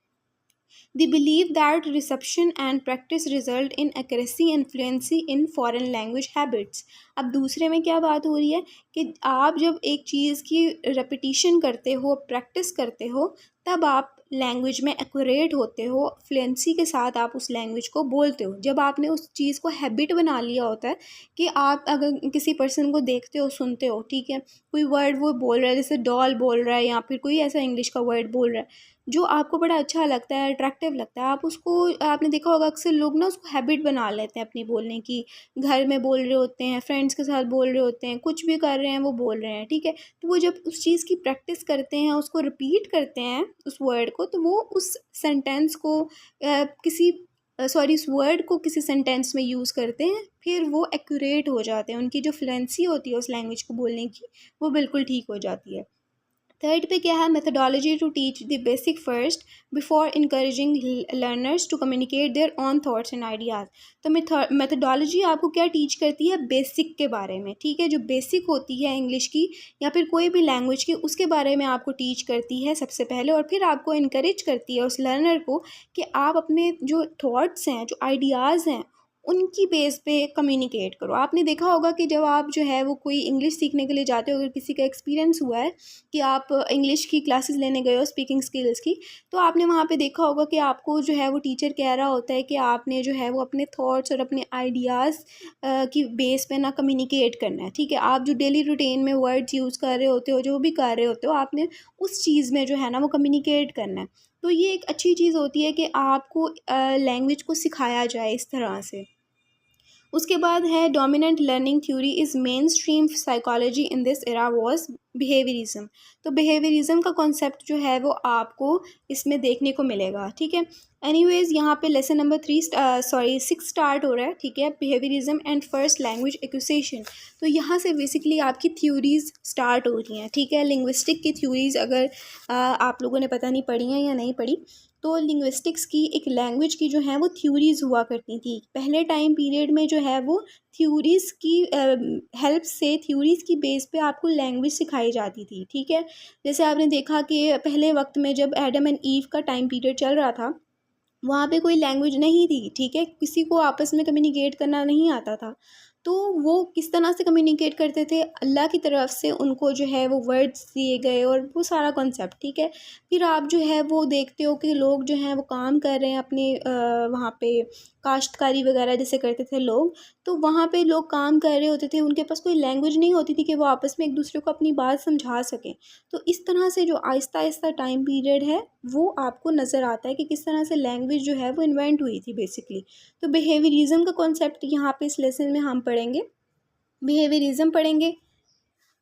They believe that reception and practice result in accuracy and fluency in foreign language habits. अब दूसरे में क्या बात हो रही है कि आप जब एक चीज़ की रेपिटिशन करते हो, प्रैक्टिस करते हो, तब आप लैंग्वेज में एक्यूरेट होते हो, फ्लुएंसी के साथ आप उस लैंग्वेज को बोलते हो। जब आपने उस चीज़ को हैबिट बना लिया होता है कि आप अगर किसी पर्सन को देखते हो, सुनते हो, ठीक है, कोई वर्ड वो बोल रहा है, जैसे डॉल बोल रहा है या फिर कोई ऐसा इंग्लिश का वर्ड बोल रहा है जो आपको बड़ा अच्छा लगता है, अट्रैक्टिव लगता है, आप उसको, आपने देखा होगा अक्सर लोग ना उसको हैबिट बना लेते हैं अपनी बोलने की। घर में बोल रहे होते हैं, फ्रेंड्स के साथ बोल रहे होते हैं, कुछ भी कर रहे हैं वो बोल रहे हैं। ठीक है, तो वो जब उस चीज़ की प्रैक्टिस करते हैं, उसको रिपीट करते हैं उस वर्ड को, तो वो उस सेंटेंस को उस वर्ड को किसी सेंटेंस में यूज़ करते हैं, फिर वो एक्यूरेट हो जाते हैं, उनकी जो फ्लुएंसी होती है उस लैंग्वेज को बोलने की वो बिल्कुल ठीक हो जाती है। थर्ड पे क्या है, methodology to teach the basic first before encouraging learners to communicate their on thoughts and ideas. तो मेथडोलॉजी आपको क्या टीच करती है, बेसिक के बारे में। ठीक है, जो बेसिक होती है इंग्लिश की या फिर कोई भी लैंग्वेज की, उसके बारे में आपको टीच करती है सबसे पहले, और फिर आपको इनकरेज करती है उस लर्नर को कि आप अपने जो थॉट्स हैं, जो आइडियाज़ हैं, उनकी बेस पे कम्युनिकेट करो। आपने देखा होगा कि जब आप जो है वो कोई इंग्लिश सीखने के लिए जाते हो, अगर किसी का एक्सपीरियंस हुआ है कि आप इंग्लिश की क्लासेस लेने गए हो स्पीकिंग स्किल्स की, तो आपने वहाँ पे देखा होगा कि आपको जो है वो टीचर कह रहा होता है कि आपने जो है वो अपने थॉट्स और अपने आइडियाज़ की बेस पे ना कम्युनिकेट करना है। ठीक है, आप जो डेली रूटीन में वर्ड्स यूज़ कर रहे होते हो, जो भी कर रहे होते हो, आपने उस चीज़ में जो है ना वो कम्युनिकेट करना है। तो ये एक अच्छी चीज़ होती है कि आपको लैंग्वेज को सिखाया जाए इस तरह से। उसके बाद है dominant learning theory is main stream psychology in this era was behaviourism. तो बिहेवियरिज्म का कॉन्सेप्ट जो है वो आपको इसमें देखने को मिलेगा। ठीक है, एनीवेज यहाँ पे लेसन नंबर 6 स्टार्ट हो रहा है। ठीक है, behaviourism and first language acquisition. तो यहाँ से बेसिकली आपकी थ्योरीज स्टार्ट हो रही हैं। ठीक है, लिंग्विस्टिक की थ्योरीज अगर आप लोगों ने पता नहीं पढ़ी हैं या नहीं पढ़ी, तो लिंग्विस्टिक्स की एक लैंग्वेज की जो है वो थ्योरीज़ हुआ करती थी। पहले टाइम पीरियड में जो है वो थ्योरीज़ की हेल्प से, थ्योरीज़ की बेस पे आपको लैंग्वेज सिखाई जाती थी। ठीक है, जैसे आपने देखा कि पहले वक्त में जब एडम एंड ईव का टाइम पीरियड चल रहा था, वहाँ पे कोई लैंग्वेज नहीं थी। ठीक है, किसी को आपस में कम्युनिकेट करना नहीं आता था, तो वो किस तरह से कम्युनिकेट करते थे, अल्लाह की तरफ से उनको जो है वो वर्ड्स दिए गए और वो सारा कॉन्सेप्ट, ठीक है। फिर आप जो है वो देखते हो कि लोग जो हैं वो काम कर रहे हैं अपने वहाँ पे काश्तकारी वगैरह जैसे करते थे लोग, तो वहाँ पे लोग काम कर रहे होते थे, उनके पास कोई लैंग्वेज नहीं होती थी कि वो आपस में एक दूसरे को अपनी बात समझा सकें। तो इस तरह से जो आहिस्ता आहिस्ता टाइम पीरियड है वो आपको नज़र आता है कि किस तरह से लैंग्वेज जो है वो इन्वेंट हुई थी बेसिकली। तो बिहेवियरिज्म का कॉन्सेप्ट यहाँ पे इस लेसन में हम पढ़ेंगे, बिहेवियरिज्म पढ़ेंगे।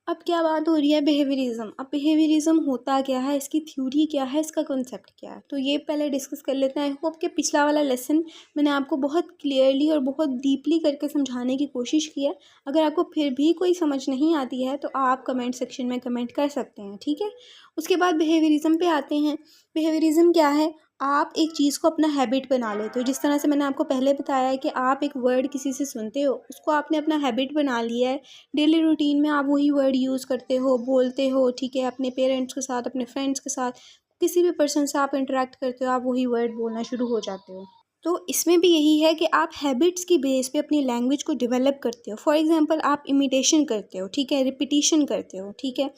अब क्या बात हो रही है बिहेवियरिज्म, अब बिहेवियरिज्म होता क्या है, इसकी थ्योरी क्या है, इसका कॉन्सेप्ट क्या है, तो ये पहले डिस्कस कर लेते हैं। आई होप कि पिछला वाला लेसन मैंने आपको बहुत क्लियरली और बहुत डीपली करके समझाने की कोशिश की है। अगर आपको फिर भी कोई समझ नहीं आती है तो आप कमेंट सेक्शन में कमेंट कर सकते हैं, ठीक है। उसके बाद बिहेवियरिज्म पे आते हैं। बिहेवियरिज्म क्या है, आप एक चीज़ को अपना हैबिट बना लेते हो। जिस तरह से मैंने आपको पहले बताया है कि आप एक वर्ड किसी से सुनते हो, उसको आपने अपना हैबिट बना लिया है, डेली रूटीन में आप वही वर्ड यूज़ करते हो, बोलते हो, ठीक है। अपने पेरेंट्स के साथ, अपने फ्रेंड्स के साथ, किसी भी पर्सन से आप इंटरेक्ट करते हो, आप वही वर्ड बोलना शुरू हो जाते हो। तो इसमें भी यही है कि आप हैबिट्स की बेस पे अपनी लैंग्वेज को डेवलप करते हो। फॉर एग्जांपल आप इमिटेशन करते हो, ठीक है, रिपीटिशन करते हो, ठीक है।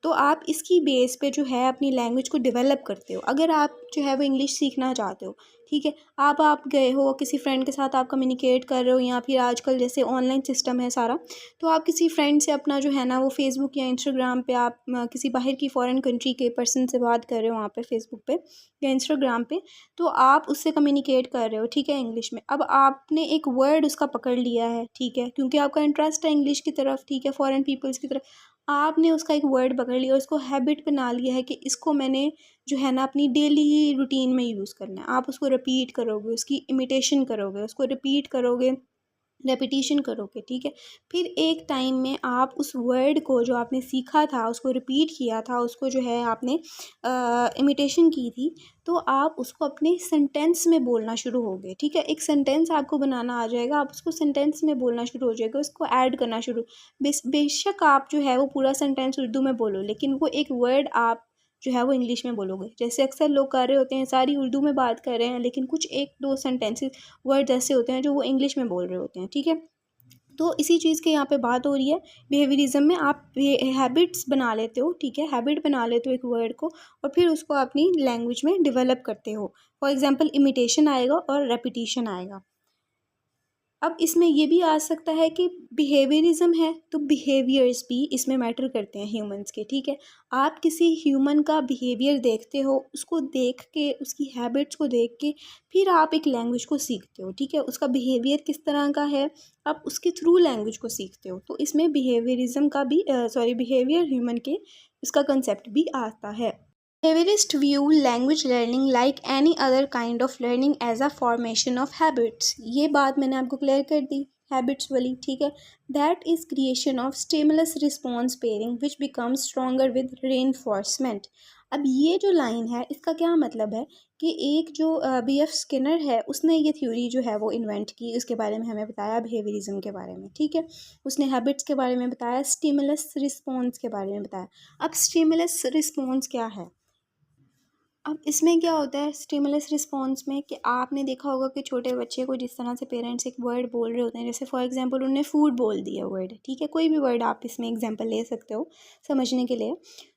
तो आप इसकी बेस पे जो है अपनी लैंग्वेज को डेवलप करते हो। अगर आप जो है वो इंग्लिश सीखना चाहते हो, ठीक है, आप गए हो किसी फ्रेंड के साथ, आप कम्युनिकेट कर रहे हो, या फिर आजकल जैसे ऑनलाइन सिस्टम है सारा, तो आप किसी फ्रेंड से अपना जो है ना वो फेसबुक या इंस्टाग्राम पे आप किसी बाहर की फॉरेन कंट्री के पर्सन से बात कर रहे हो वहाँ पे फेसबुक पे या इंस्टाग्राम पे, तो आप उससे कम्युनिकेट कर रहे हो, ठीक है, इंग्लिश में। अब आपने एक वर्ड उसका पकड़ लिया है, ठीक है, क्योंकि आपका इंटरेस्ट है इंग्लिश की तरफ, ठीक है, फॉरेन पीपल्स की तरफ। आपने उसका एक वर्ड पकड़ लिया और इसको हैबिट बना लिया है कि इसको मैंने जो है ना अपनी डेली रूटीन में यूज़ करना है। आप उसको रिपीट करोगे, उसकी इमिटेशन करोगे, उसको रिपीट करोगे, रेपिटेशन करोगे, ठीक है। फिर एक टाइम में आप उस वर्ड को जो आपने सीखा था, उसको रिपीट किया था, उसको जो है आपने इमिटेशन की थी, तो आप उसको अपने सेंटेंस में बोलना शुरू हो गए, ठीक है। एक सेंटेंस आपको बनाना आ जाएगा, आप उसको सेंटेंस में बोलना शुरू हो जाएगा, उसको ऐड करना शुरू। बेशक आप जो है वो पूरा सेंटेंस उर्दू में बोलो, लेकिन वो एक वर्ड आप जो है वो इंग्लिश में बोलोगे। जैसे अक्सर लोग कर रहे होते हैं, सारी उर्दू में बात कर रहे हैं, लेकिन कुछ एक दो सेंटेंसेस वर्ड्स ऐसे होते हैं जो वो इंग्लिश में बोल रहे होते हैं, ठीक है। तो इसी चीज़ की यहाँ पे बात हो रही है। बिहेवियरिज्म में आप हैबिट्स बना लेते हो, ठीक है, हैबिट बना लेते हो एक वर्ड को, और फिर उसको अपनी लैंग्वेज में डेवलप करते हो। फॉर एग्जांपल इमिटेशन आएगा और रेपिटेशन आएगा। अब इसमें ये भी आ सकता है कि बिहेवियरिज्म है तो बिहेवियर्स भी इसमें मैटर करते हैं ह्यूमंस के, ठीक है। आप किसी ह्यूमन का बिहेवियर देखते हो, उसको देख के, उसकी हैबिट्स को देख के फिर आप एक लैंग्वेज को सीखते हो, ठीक है। उसका बिहेवियर किस तरह का है, आप उसके थ्रू लैंग्वेज को सीखते हो। तो इसमें बिहेवियरिज्म का भी बिहेवियर ह्यूमन के, इसका कंसेप्ट भी आता है। Behaviorists view language learning like any other kind of learning as a formation of habits। ये बात मैंने आपको क्लियर कर दी हैबिट्स वाली, ठीक है। That is creation of stimulus response pairing which becomes stronger with reinforcement. अब ये जो लाइन है इसका क्या मतलब है कि एक जो B.F. स्किनर है उसने ये थ्योरी जो है वो इन्वेंट की, उसके बारे में हमें बताया बिहेवियरिज्म के बारे में, ठीक है। उसने हैबिट्स के बारे में बताया, स्टिमुलस रिस्पॉन्स के बारे में बताया। अब स्टिमुलस रिस्पॉन्स क्या है, अब इसमें क्या होता है स्टिमुलस रिस्पॉन्स में, कि आपने देखा होगा कि छोटे बच्चे को जिस तरह से पेरेंट्स एक वर्ड बोल रहे होते हैं, जैसे फॉर एग्जांपल उन्होंने फूड बोल दिया वर्ड, ठीक है, कोई भी वर्ड आप इसमें एग्जांपल ले सकते हो समझने के लिए।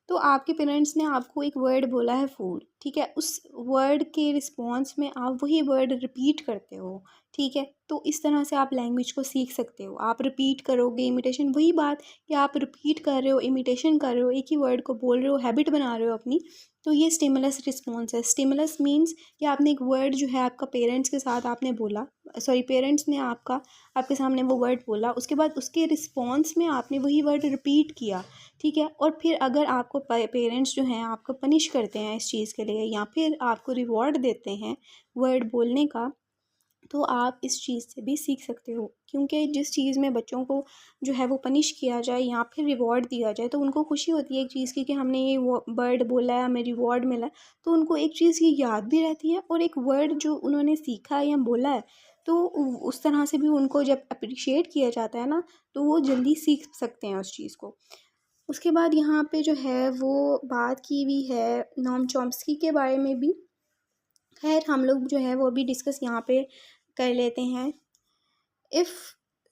तो आपके पेरेंट्स ने आपको एक वर्ड बोला है फूड, ठीक है, उस वर्ड के रिस्पॉन्स में आप वही वर्ड रिपीट करते हो, ठीक है। तो इस तरह से आप लैंग्वेज को सीख सकते हो। आप रिपीट करोगे, इमिटेशन, वही बात कि आप रिपीट कर रहे हो, इमिटेशन कर रहे हो, एक ही वर्ड को बोल रहे हो, हैबिट बना रहे हो अपनी। तो ये स्टिमुलस रिस्पॉन्स है। स्टिमुलस मीन्स कि आपने एक वर्ड जो है आपका पेरेंट्स के साथ आपने बोला, पेरेंट्स ने आपके सामने वो वर्ड बोला, उसके बाद उसके रिस्पॉन्स में आपने वही वर्ड रिपीट किया, ठीक है। और फिर अगर आपको पेरेंट्स जो हैं आपको पनिश करते हैं इस चीज़ के लिए, या फिर आपको रिवॉर्ड देते हैं वर्ड बोलने का, तो आप इस चीज़ से भी सीख सकते हो। क्योंकि जिस चीज़ में बच्चों को जो है वो पनिश किया जाए या फिर रिवॉर्ड दिया जाए, तो उनको खुशी होती है एक चीज़ की कि हमने ये वो वर्ड बोला है, हमें रिवॉर्ड मिला है। तो उनको एक चीज़ की याद भी रहती है, और एक वर्ड जो उन्होंने सीखा है या बोला है, तो उस तरह से भी उनको जब अप्रिशिएट किया जाता है ना, तो वो जल्दी सीख सकते हैं उस चीज़ को। उसके बाद यहाँ पे जो है वो बात की हुई है नोम चॉम्स्की के बारे में भी। खैर हम लोग जो है वो अभी डिस्कस यहाँ पे कर लेते हैं। If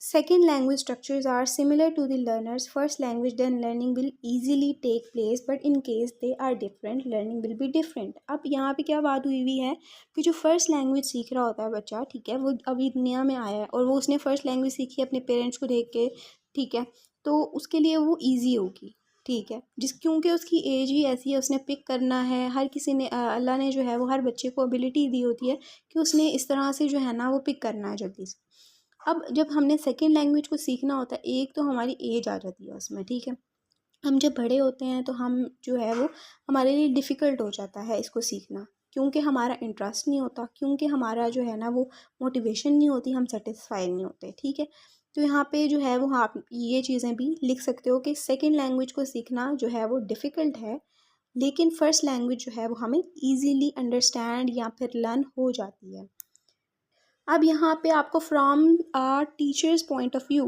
Second language structures are similar to the learner's first language, then learning will easily take place, but in case they are different, learning will be different. अब यहाँ पे क्या बात हुई हुई है कि जो फर्स्ट लैंग्वेज सीख रहा होता है बच्चा, ठीक है, वो अभी दुनिया में आया है और वो उसने फर्स्ट लैंग्वेज सीखी अपने पेरेंट्स को देख के, ठीक है, तो उसके लिए वो ईजी होगी, ठीक है, क्योंकि उसकी एज ही ऐसी है, उसने पिक करना है। हर किसी ने अल्लाह ने जो है वो हर बच्चे को एबिलिटी दी होती है कि उसने इस तरह से जो है ना वो पिक करना है जल्दी से। अब जब हमने सेकेंड लैंग्वेज को सीखना होता है, एक तो हमारी एज आ जाती है उसमें, ठीक है, हम जब बड़े होते हैं तो हम जो है वो हमारे लिए डिफ़िकल्ट हो जाता है इसको सीखना, क्योंकि हमारा इंटरेस्ट नहीं होता, क्योंकि हमारा जो है ना वो मोटिवेशन नहीं होती, हम सेटिस्फाई नहीं होते, ठीक है। तो यहाँ पे जो है वो आप ये चीज़ें भी लिख सकते हो कि सेकेंड लैंग्वेज को सीखना जो है वो डिफ़िकल्ट है, लेकिन फ़र्स्ट लैंग्वेज जो है वो हमें ईज़िली अंडरस्टैंड या फिर लर्न हो जाती है। अब यहाँ पे आपको from teachers point of view,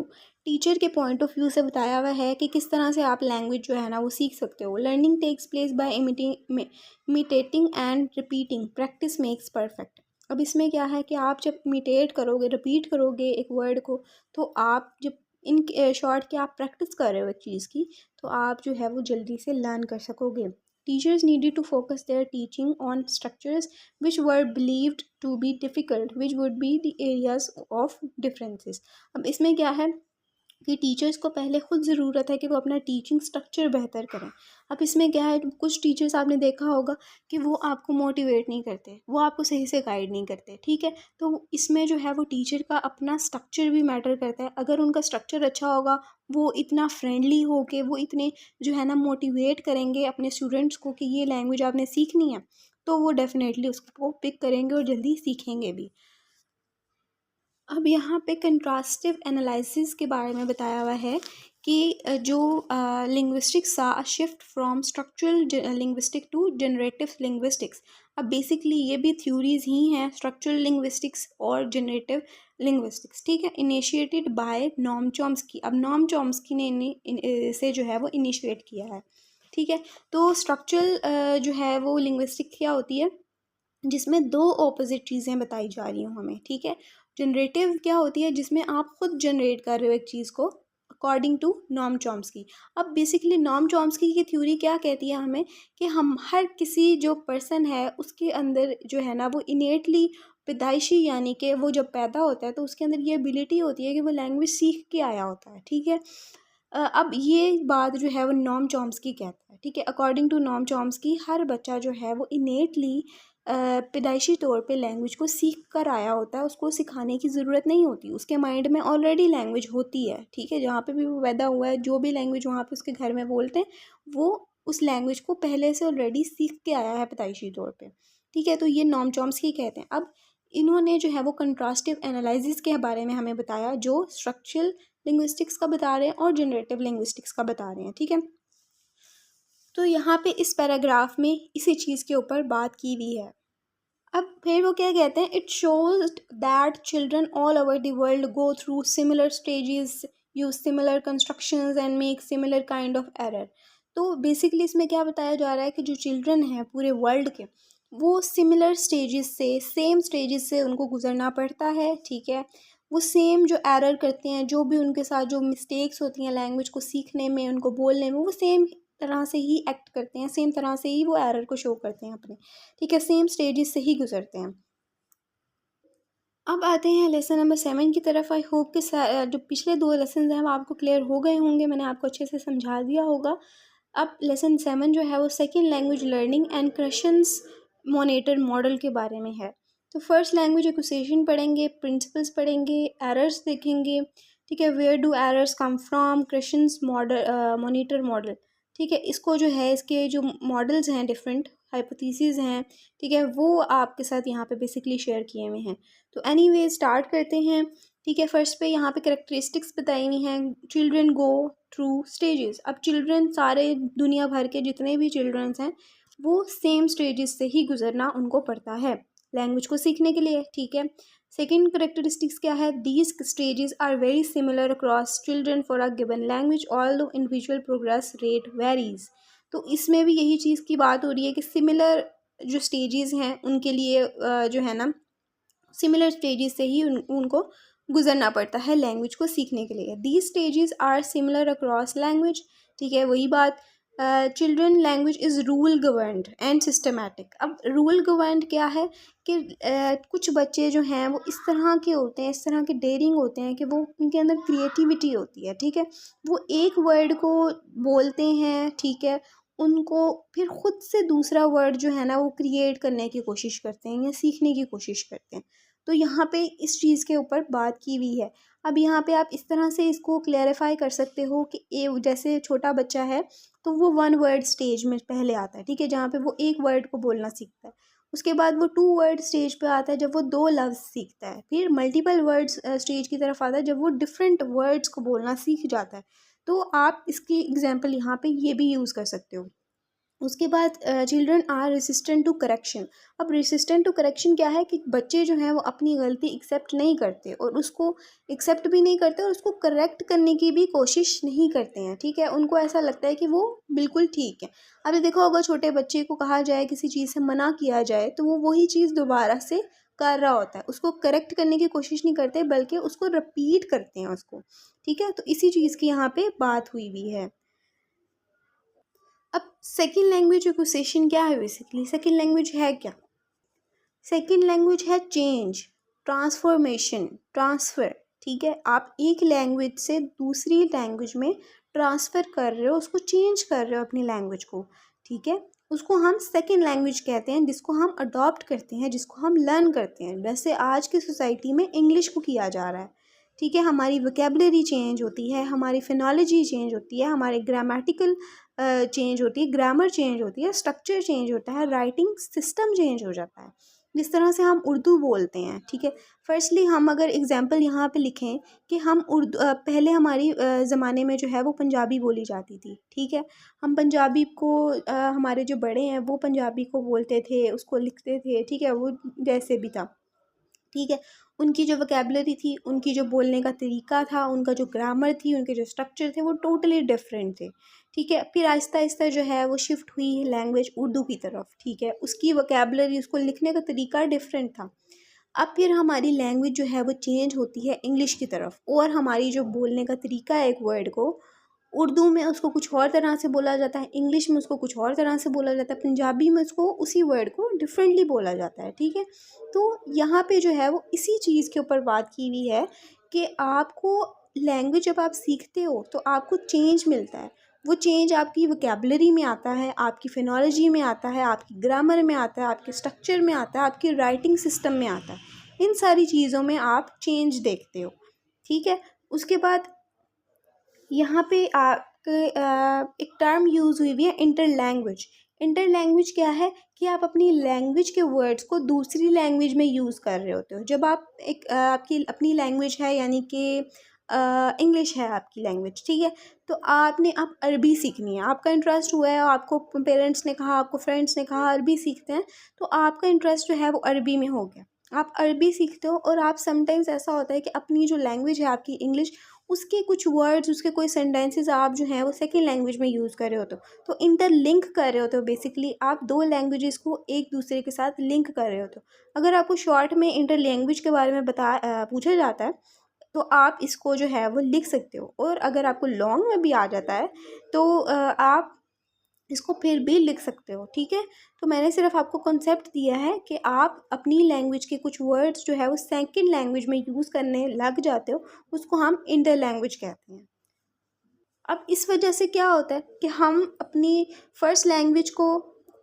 teacher के पॉइंट ऑफ व्यू से बताया हुआ है कि किस तरह से आप लैंग्वेज जो है ना वो सीख सकते हो। Learning takes place by imitating and repeating, practice makes perfect. अब इसमें क्या है कि आप जब इमिटेट करोगे, रिपीट करोगे एक वर्ड को, तो आप जब इन शॉर्ट की आप प्रैक्टिस कर रहे हो एक चीज़ की, तो आप जो है वो जल्दी से लर्न कर सकोगे। Teachers needed to focus their teaching on structures which were believed to be difficult, which would be the areas of differences। अब इसमें क्या है कि टीचर्स को पहले ख़ुद ज़रूरत है कि वो अपना टीचिंग स्ट्रक्चर बेहतर करें। अब इसमें क्या है, कुछ टीचर्स आपने देखा होगा कि वो आपको मोटिवेट नहीं करते, वो आपको सही से गाइड नहीं करते, ठीक है। तो इसमें जो है वो टीचर का अपना स्ट्रक्चर भी मैटर करता है। अगर उनका स्ट्रक्चर अच्छा होगा, वो इतना फ्रेंडली हो के वो इतने जो है ना मोटिवेट करेंगे अपने स्टूडेंट्स को कि ये लैंग्वेज आपने सीखनी है, तो वो डेफ़िनेटली उसको पिक करेंगे और जल्दी सीखेंगे भी। अब यहाँ पे कंट्रास्टिव एनालिसिस के बारे में बताया हुआ है कि जो linguistics a shift from structural linguistic to generative linguistics. अब बेसिकली ये भी थ्योरीज ही हैं, स्ट्रक्चरल लिंग्विस्टिक्स और जनरेटिव लिंग्विस्टिक्स, ठीक है, इनिशिएटेड बाय नॉम चॉम्स्की। अब नॉम चॉम्स्की ने इसे जो है वो इनिशिएट किया है, ठीक है। तो स्ट्रक्चरल जो है वो लिंग्विस्टिक क्या होती है, जिसमें दो ऑपोजिट चीज़ें बताई जा रही हूँ हमें, ठीक है। जनरेटिव क्या होती है, जिसमें आप खुद जनरेट कर रहे हो एक चीज़ को अकॉर्डिंग टू नॉम चॉम्स्की। अब बेसिकली नॉम चॉम्स्की की थ्योरी क्या कहती है हमें कि हम हर किसी जो पर्सन है उसके अंदर जो है ना वो इनेटली पैदाइशी, यानी कि वो जब पैदा होता है तो उसके अंदर ये एबिलिटी होती है कि वो लैंग्वेज सीख के आया होता है, ठीक है। अब ये बात जो है वो नॉम चॉम्स्की कहता है, ठीक है। अकॉर्डिंग टू नॉम चॉम्स्की हर बच्चा जो है वो इनेटली पैदाइशी तौर पे लैंग्वेज को सीख कर आया होता है, उसको सिखाने की ज़रूरत नहीं होती, उसके माइंड में ऑलरेडी लैंग्वेज होती है, ठीक है। जहाँ पे भी वो पैदा हुआ है, जो भी लैंग्वेज वहाँ पे उसके घर में बोलते हैं, वो उस लैंग्वेज को पहले से ऑलरेडी सीख के आया है पैदाइशी तौर पे, ठीक है। तो ये नॉम चॉम्स्की कहते हैं। अब इन्होंने जो है वो कंट्रास्टिव एनालिसिस के बारे में हमें बताया, जो स्ट्रक्चरल लिंग्विस्टिक्स का बता रहे हैं और जनरेटिव लिंग्विस्टिक्स का बता रहे हैं, ठीक है। तो यहाँ पे इस पैराग्राफ में इसी चीज़ के ऊपर बात की हुई है। अब फिर वो क्या कहते हैं, it shows that children all over the world go through similar stages, use similar constructions and make similar kind of error. तो बेसिकली इसमें क्या बताया जा रहा है कि जो चिल्ड्रन हैं पूरे वर्ल्ड के, वो सिमिलर स्टेजेस से, सेम स्टेजेस से उनको गुजरना पड़ता है, ठीक है। वो सेम जो एरर करते हैं, जो भी उनके साथ जो मिस्टेक्स होती हैं लैंग्वेज को सीखने में, उनको बोलने में, वो सेम तरह से ही एक्ट करते हैं, सेम तरह से ही वो एरर को शो करते हैं अपने, ठीक है, सेम स्टेजेस से ही गुजरते हैं। अब आते हैं लेसन नंबर 7 की तरफ। आई होप कि जो पिछले 2 लेसन हैं वो आपको क्लियर हो गए होंगे, मैंने आपको अच्छे से समझा दिया होगा। अब लेसन 7 जो है वो second language learning and Krashen's monitor model के बारे में है। तो फर्स्ट लैंग्वेज एक्विजिशन पढ़ेंगे, प्रिंसिपल्स पढ़ेंगे, एरर्स देखेंगे, ठीक है, where do errors come from, Krashen's model monitor model, ठीक है। इसको जो है इसके जो मॉडल्स हैं, डिफरेंट हाइपोथेसिस हैं, ठीक है, वो आपके साथ यहाँ पे बेसिकली शेयर किए हुए हैं। तो एनीवे स्टार्ट करते हैं, ठीक है। फर्स्ट पे यहाँ पे करेक्टरिस्टिक्स बताई हुई हैं। Children go through stages. अब चिल्ड्रन सारे दुनिया भर के जितने भी चिल्ड्रंस हैं वो सेम स्टेजेस से ही गुजरना उनको पड़ता है लैंग्वेज को सीखने के लिए, ठीक है। सेकेंड करेक्टरिस्टिक्स क्या है, these stages are very similar across children for a given language although individual progress rate varies. तो इसमें भी यही चीज़ की बात हो रही है कि सिमिलर जो स्टेजेस हैं उनके लिए जो है ना सिमिलर स्टेजेस से ही उनको गुजरना पड़ता है लैंग्वेज को सीखने के लिए। These stages are similar across language, ठीक है, वही बात। Children language is rule governed and systematic. अब रूल गवर्नड क्या है कि कुछ बच्चे जो हैं वो इस तरह के होते हैं, इस तरह के डेयरिंग होते हैं कि वो उनके अंदर क्रिएटिविटी होती है, ठीक है, वो एक वर्ड को बोलते हैं, ठीक है, उनको फिर ख़ुद से दूसरा वर्ड जो है ना वो क्रिएट करने की कोशिश करते हैं या सीखने की कोशिश करते हैं। तो यहाँ पे इस चीज़ के ऊपर बात की हुई है। अब यहाँ पे आप इस तरह से इसको क्लेरिफाई कर सकते हो कि जैसे छोटा बच्चा है तो वो वन वर्ड स्टेज में पहले आता है, ठीक है, जहाँ पे वो एक वर्ड को बोलना सीखता है। उसके बाद वो टू वर्ड स्टेज पे आता है जब वो दो लफ्ज़ सीखता है। फिर मल्टीपल वर्ड्स स्टेज की तरफ आता है जब वो डिफरेंट वर्ड्स को बोलना सीख जाता है। तो आप इसकी एग्जांपल यहाँ पे ये भी यूज़ कर सकते हो। उसके बाद children are resistant to correction. अब रेसिस्टेंट टू करेक्शन क्या है कि बच्चे जो हैं वो अपनी गलती एक्सेप्ट नहीं करते और उसको एक्सेप्ट भी नहीं करते और उसको करेक्ट करने की भी कोशिश नहीं करते हैं, ठीक है, उनको ऐसा लगता है कि वो बिल्कुल ठीक है। अभी देखो, अगर छोटे बच्चे को कहा जाए, किसी चीज़ से मना किया जाए, तो वो वही चीज़ दोबारा से कर रहा होता है, उसको करेक्ट करने की कोशिश नहीं करते बल्कि उसको रिपीट करते हैं उसको, ठीक है। तो इसी चीज़ की यहाँ पे बात हुई है। अब सेकेंड लैंग्वेज एक्विजिशन क्या है? बेसिकली सेकेंड लैंग्वेज है क्या? सेकेंड लैंग्वेज है चेंज, ट्रांसफॉर्मेशन, ट्रांसफ़र, ठीक है। आप एक लैंग्वेज से दूसरी लैंग्वेज में ट्रांसफ़र कर रहे हो, उसको चेंज कर रहे हो अपनी लैंग्वेज को, ठीक है। उसको हम सेकेंड लैंग्वेज कहते हैं, जिसको हम अडॉप्ट करते हैं, जिसको हम लर्न करते हैं। वैसे आज की सोसाइटी में इंग्लिश को किया जा रहा है, ठीक है। हमारी वोकेबलरी चेंज होती है, हमारी फिनोलॉजी चेंज होती है, हमारे ग्रामेटिकल चेंज होती है, ग्रामर चेंज होती है, स्ट्रक्चर चेंज होता है, राइटिंग सिस्टम चेंज हो जाता है, जिस तरह से हम उर्दू बोलते हैं, ठीक है। फर्स्टली हम अगर एग्जांपल यहाँ पे लिखें कि हम उर्दू पहले हमारी ज़माने में जो है वो पंजाबी बोली जाती थी, ठीक है। हम पंजाबी को हमारे जो बड़े हैं वो पंजाबी को बोलते थे, उसको लिखते थे, ठीक है, वो जैसे भी था, ठीक है। उनकी जो वोकेबलरी थी, उनकी जो बोलने का तरीका था, उनका जो ग्रामर थी, उनके जो स्ट्रक्चर थे, वो टोटली डिफरेंट थे, ठीक है। फिर आहिस्ता आहिस्ता जो है वो शिफ्ट हुई लैंग्वेज उर्दू की तरफ, ठीक है। उसकी वोकेबलरी, उसको लिखने का तरीका डिफरेंट था। अब फिर हमारी लैंग्वेज जो है वो चेंज होती है इंग्लिश की तरफ, और हमारी जो बोलने का तरीका है एक वर्ड को, उर्दू में उसको कुछ और तरह से बोला जाता है, इंग्लिश में उसको कुछ और तरह से बोला जाता है, पंजाबी में उसको उसी वर्ड को डिफरेंटली बोला जाता है, ठीक है। तो यहाँ पे जो है वो इसी चीज़ के ऊपर बात की हुई है कि आपको लैंग्वेज जब आप सीखते हो तो आपको चेंज मिलता है। वो चेंज आपकी वोकेबलरी में आता है, आपकी फिनोलॉजी में आता है, आपकी ग्रामर में आता है, आपके स्ट्रक्चर में आता है, आपकी राइटिंग सिस्टम में आता है। इन सारी चीज़ों में आप चेंज देखते हो, ठीक है। उसके बाद यहाँ पे एक टर्म यूज़ हुई हुई है, इंटर लैंग्वेज। इंटर लैंग्वेज क्या है कि आप अपनी लैंग्वेज के वर्ड्स को दूसरी लैंग्वेज में यूज़ कर रहे होते हो। जब आप आपकी अपनी लैंग्वेज है, यानी कि इंग्लिश है आपकी लैंग्वेज, ठीक है, तो आपने आप अरबी सीखनी है, आपका इंटरेस्ट हुआ है, आपको पेरेंट्स ने कहा, आपको फ्रेंड्स ने कहा अरबी सीखते हैं, तो आपका इंटरेस्ट जो है वो अरबी में हो गया, आप अरबी सीखते हो। और आप समटाइम्स ऐसा होता है कि अपनी जो लैंग्वेज है आपकी इंग्लिश, उसके कुछ वर्ड्स, उसके कोई सेंटेंसेस आप जो हैं वो सेकेंड लैंग्वेज में यूज़ कर रहे होते हो, तो इंटरलिंक कर रहे होते हो। बेसिकली आप दो लैंग्वेजेस को एक दूसरे के साथ लिंक कर रहे होते हो। अगर आपको शॉर्ट में इंटर लैंग्वेज के बारे में पूछा जाता है तो आप इसको जो है वो लिख सकते हो, और अगर आपको लॉन्ग में भी आ जाता है तो आप इसको फिर भी लिख सकते हो, ठीक है। तो मैंने सिर्फ आपको कॉन्सेप्ट दिया है कि आप अपनी लैंग्वेज के कुछ वर्ड्स जो है वो सेकंड लैंग्वेज में यूज़ करने लग जाते हो, उसको हम इंटर लैंग्वेज कहते हैं। अब इस वजह से क्या होता है कि हम अपनी फ़र्स्ट लैंग्वेज को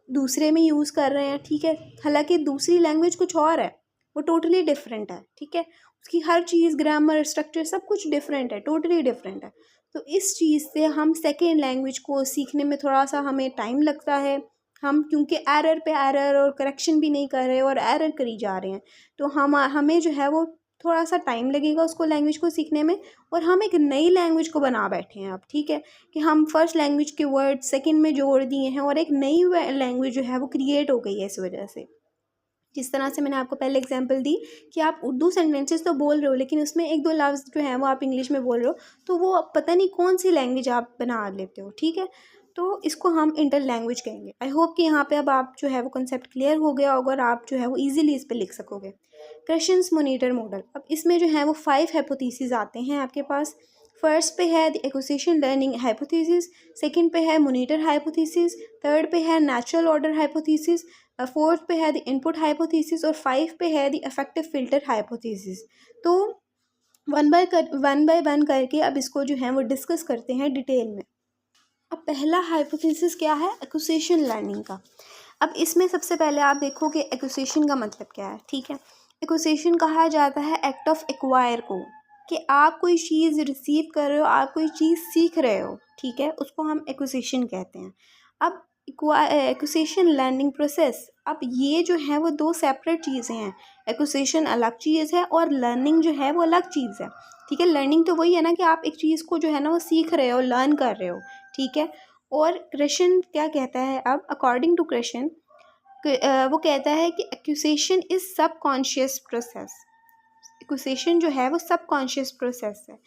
दूसरे में यूज़ कर रहे हैं, ठीक है, हालांकि दूसरी लैंग्वेज कुछ और है, वो टोटली डिफरेंट है, ठीक है, उसकी हर चीज़, ग्रामर, स्ट्रक्चर, सब कुछ डिफरेंट है, टोटली डिफरेंट है। तो इस चीज़ से हम सेकेंड लैंग्वेज को सीखने में थोड़ा सा हमें टाइम लगता है। हम क्योंकि एरर पे एरर और करेक्शन भी नहीं कर रहे और एरर करी जा रहे हैं, तो हमें जो है वो थोड़ा सा टाइम लगेगा उसको, लैंग्वेज को सीखने में। और हम एक नई लैंग्वेज को बना बैठे हैं अब, ठीक है, कि हम फर्स्ट लैंग्वेज के वर्ड सेकंड में जोड़ दिए हैं और एक नई लैंग्वेज जो है वो क्रिएट हो गई है इस वजह से। जिस तरह से मैंने आपको पहले एग्जांपल दी कि आप उर्दू सेंटेंसेस तो बोल रहे हो, लेकिन उसमें एक दो लफ्ज़ जो हैं वो आप इंग्लिश में बोल रहे हो, तो वो पता नहीं कौन सी लैंग्वेज आप बना लेते हो, ठीक है। तो इसको हम इंटर लैंग्वेज कहेंगे। आई होप कि यहाँ पे अब आप जो है वो कंसेप्ट क्लियर हो गया होगा और आप जो है वो ईजिली इस पर लिख सकोगे। क्रेशेंस मोनीटर मॉडल, अब इसमें जो है वो 5 हाइपोथेसिस आते हैं आपके पास। फर्स्ट पे है the acquisition learning hypothesis, second पे है मोनीटर हाइपोथेसिस, थर्ड पे है नेचुरल ऑर्डर हाइपोथेसिस, फोर्थ पे है द इनपुट हाइपोथेसिस और 5 पे है द इफेक्टिव फिल्टर हाइपोथेसिस। तो वन बाय वन करके अब इसको जो है वो डिस्कस करते हैं डिटेल में। अब पहला हाइपोथेसिस क्या है, एक्विजिशन लर्निंग का। अब इसमें सबसे पहले आप देखो कि एक्विजिशन का मतलब क्या है। ठीक है, एक्विजिशन कहा जाता है एक्ट ऑफ एक्वायर को, कि आप कोई चीज़ रिसीव कर रहे हो, आप कोई चीज़ सीख रहे हो, ठीक है, उसको हम एक्विजिशन कहते हैं। अब एक्विजिशन लर्निंग प्रोसेस, अब ये जो है वो दो सेपरेट चीज़ें हैं। एक्विजिशन अलग चीज़ है और लर्निंग जो है वो अलग चीज़ है। ठीक है, लर्निंग तो वही है ना कि आप एक चीज़ को जो है ना वो सीख रहे हो, लर्न कर रहे हो। ठीक है, और क्रेशन क्या कहता है, अब अकॉर्डिंग टू क्रेशन वो कहता है कि accusation is subconscious process. Accusation जो है वो सबकॉन्शियस प्रोसेस है,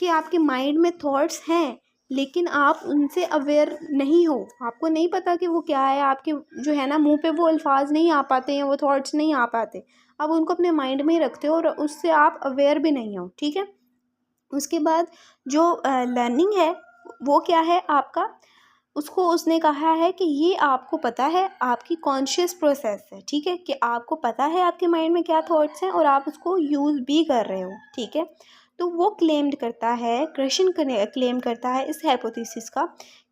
कि आपके माइंड में थॉट्स हैं लेकिन आप उनसे अवेयर नहीं हो, आपको नहीं पता कि वो क्या है, आपके जो है ना मुंह पे वो अल्फाज नहीं आ पाते हैं, वो थॉट्स नहीं आ पाते, आप उनको अपने माइंड में ही रखते हो और उससे आप अवेयर भी नहीं हो। ठीक है, उसके बाद जो लर्निंग है वो क्या है आपका, उसको उसने कहा है कि ये आपको पता है, आपकी कॉन्शियस प्रोसेस है। ठीक है, कि आपको पता है आपके माइंड में क्या थॉट्स हैं और आप उसको यूज़ भी कर रहे हो। ठीक है, तो वो क्लेम्ड करता है, क्रेशन क्लेम करता है इस हाइपोथेसिस का,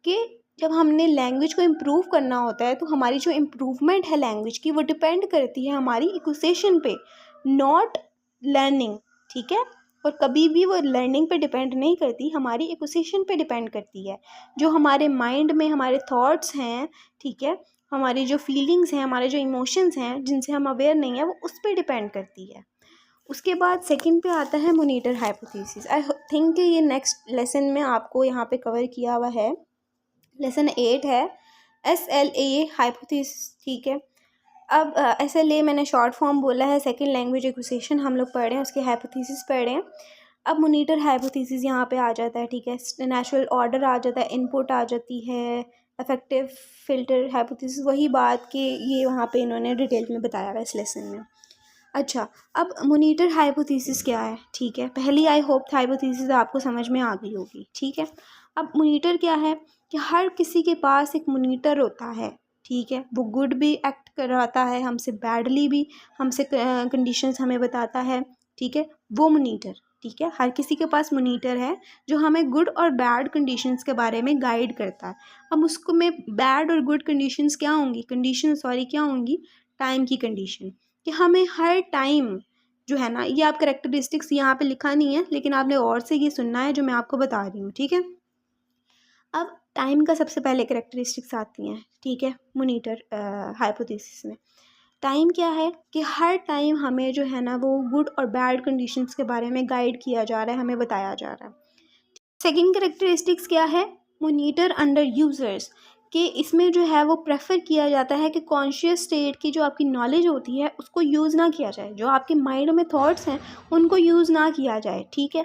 कि जब हमने लैंग्वेज को इम्प्रूव करना होता है तो हमारी जो इम्प्रूवमेंट है लैंग्वेज की वो डिपेंड करती है हमारी एक्विजिशन पे, नॉट लर्निंग। ठीक है, और कभी भी वो लर्निंग पे डिपेंड नहीं करती, हमारी एक्विजिशन पे डिपेंड करती है। जो हमारे माइंड में हमारे थॉट्स हैं, ठीक है, हमारी जो फीलिंग्स हैं, हमारे जो इमोशंस हैं जिनसे हम अवेयर नहीं है, वो उस पर डिपेंड करती है। उसके बाद सेकंड पे आता है मोनीटर हाइपोथेसिस। आई थिंक कि ये नेक्स्ट लेसन में आपको यहाँ पे कवर किया हुआ है, लेसन 8 है SLA हाइपोथेसिस। ठीक है, अब SLA मैंने शॉर्ट फॉर्म बोला है, सेकंड लैंग्वेज एक्विजिशन हम लोग पढ़ रहे हैं, उसके हाइपोथेसिस पढ़ रहे हैं। अब मोनीटर हाइपोथेसिस यहाँ पे आ जाता है। ठीक है, नेचुरल ऑर्डर आ जाता है, इनपुट आ जाती है, इफेक्टिव फिल्टर हाइपोथेसिस, वही बात कि ये वहाँ पे इन्होंने डिटेल में बताया हुआ है इस लेसन में। अच्छा, अब मोनीटर हाइपोथेसिस क्या है। ठीक है, पहली आई होप हाइपोथेसिस आपको समझ में आ गई होगी। ठीक है, अब मोनीटर क्या है कि हर किसी के पास एक मोनीटर होता है। ठीक है, वो गुड भी एक्ट करवाता है हमसे, बैडली भी हमसे कंडीशंस हमें बताता है। ठीक है, वो मोनीटर, ठीक है, हर किसी के पास मोनीटर है जो हमें गुड और बैड कंडीशंस के बारे में गाइड करता है। अब उसको में बैड और गुड कंडीशंस क्या होंगी, क्या होंगी, टाइम की कंडीशन, कि हमें हर टाइम जो है ना, ये आप करेक्टरिस्टिक्स यहाँ पे लिखा नहीं है लेकिन आपने और से ये सुनना है जो मैं आपको बता रही हूँ। ठीक है, अब टाइम का सबसे पहले करेक्टरिस्टिक्स आती हैं। ठीक है, मोनीटर हाइपोथेसिस में टाइम क्या है कि हर टाइम हमें जो है ना वो गुड और बैड कंडीशंस के बारे में गाइड किया जा रहा है, हमें बताया जा रहा है। सेकंड करेक्टरिस्टिक्स क्या है, मोनीटर अंडर यूजर्स, कि इसमें जो है वो प्रेफर किया जाता है कि कॉन्शियस स्टेट की जो आपकी नॉलेज होती है उसको यूज़ ना किया जाए, जो आपके माइंड में थॉट्स हैं उनको यूज़ ना किया जाए। ठीक है,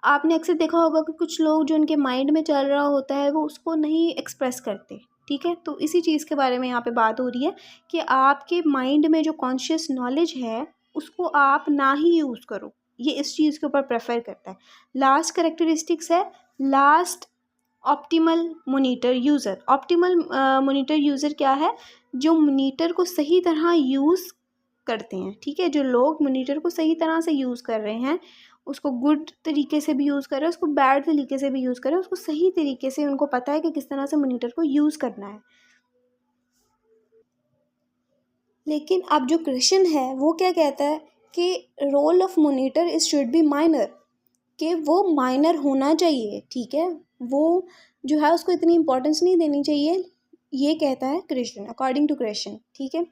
आपने अक्सर देखा होगा कि कुछ लोग जो उनके माइंड में चल रहा होता है वो उसको नहीं एक्सप्रेस करते। ठीक है, तो इसी चीज़ के बारे में यहाँ पे बात हो रही है कि आपके माइंड में जो कॉन्शियस नॉलेज है उसको आप ना ही यूज़ करो, ये इस चीज़ के ऊपर प्रेफर करता है। लास्ट करेक्टरिस्टिक्स है last optimal monitor user. Optimal monitor user क्या है, जो मोनीटर को सही तरह यूज़ करते हैं। ठीक है, जो लोग मोनीटर को सही तरह से यूज़ कर रहे हैं, उसको गुड तरीके से भी यूज़ कर रहे हैं, उसको बैड तरीके से भी यूज़ कर रहे हैं, उसको सही तरीके से उनको पता है कि किस तरह से मोनीटर को यूज़ करना है। लेकिन अब जो क्वेश्चन है वो क्या कहता है कि role of monitor is should be minor, कि वो माइनर होना चाहिए। ठीक है, वो जो है उसको इतनी इम्पोर्टेंस नहीं देनी चाहिए, ये कहता है क्वेश्चन, अकॉर्डिंग टू क्वेश्चन। ठीक है,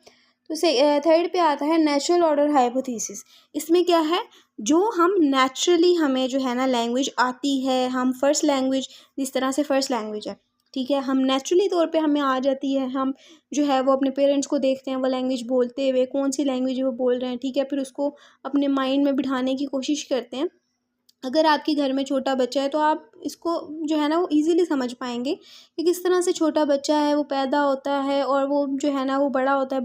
तो थर्ड पे आता है नेचुरल ऑर्डर हाइपोथेसिस। इसमें क्या है, जो हम नेचुरली हमें जो है ना लैंग्वेज आती है, हम फर्स्ट लैंग्वेज जिस तरह से फर्स्ट लैंग्वेज है, ठीक है, हम नेचुरली तौर पे हमें आ जाती है, हम जो है वो अपने पेरेंट्स को देखते हैं वो लैंग्वेज बोलते हुए, कौन सी लैंग्वेज वो बोल रहे हैं। ठीक है, फिर उसको अपने माइंड में बिठाने की कोशिश करते हैं, अगर आपके घर में छोटा बच्चा है तो आप इसको जो है ना वो इजीली समझ पाएंगे कि किस तरह से छोटा बच्चा है वो पैदा होता है और वो जो है ना वो बड़ा होता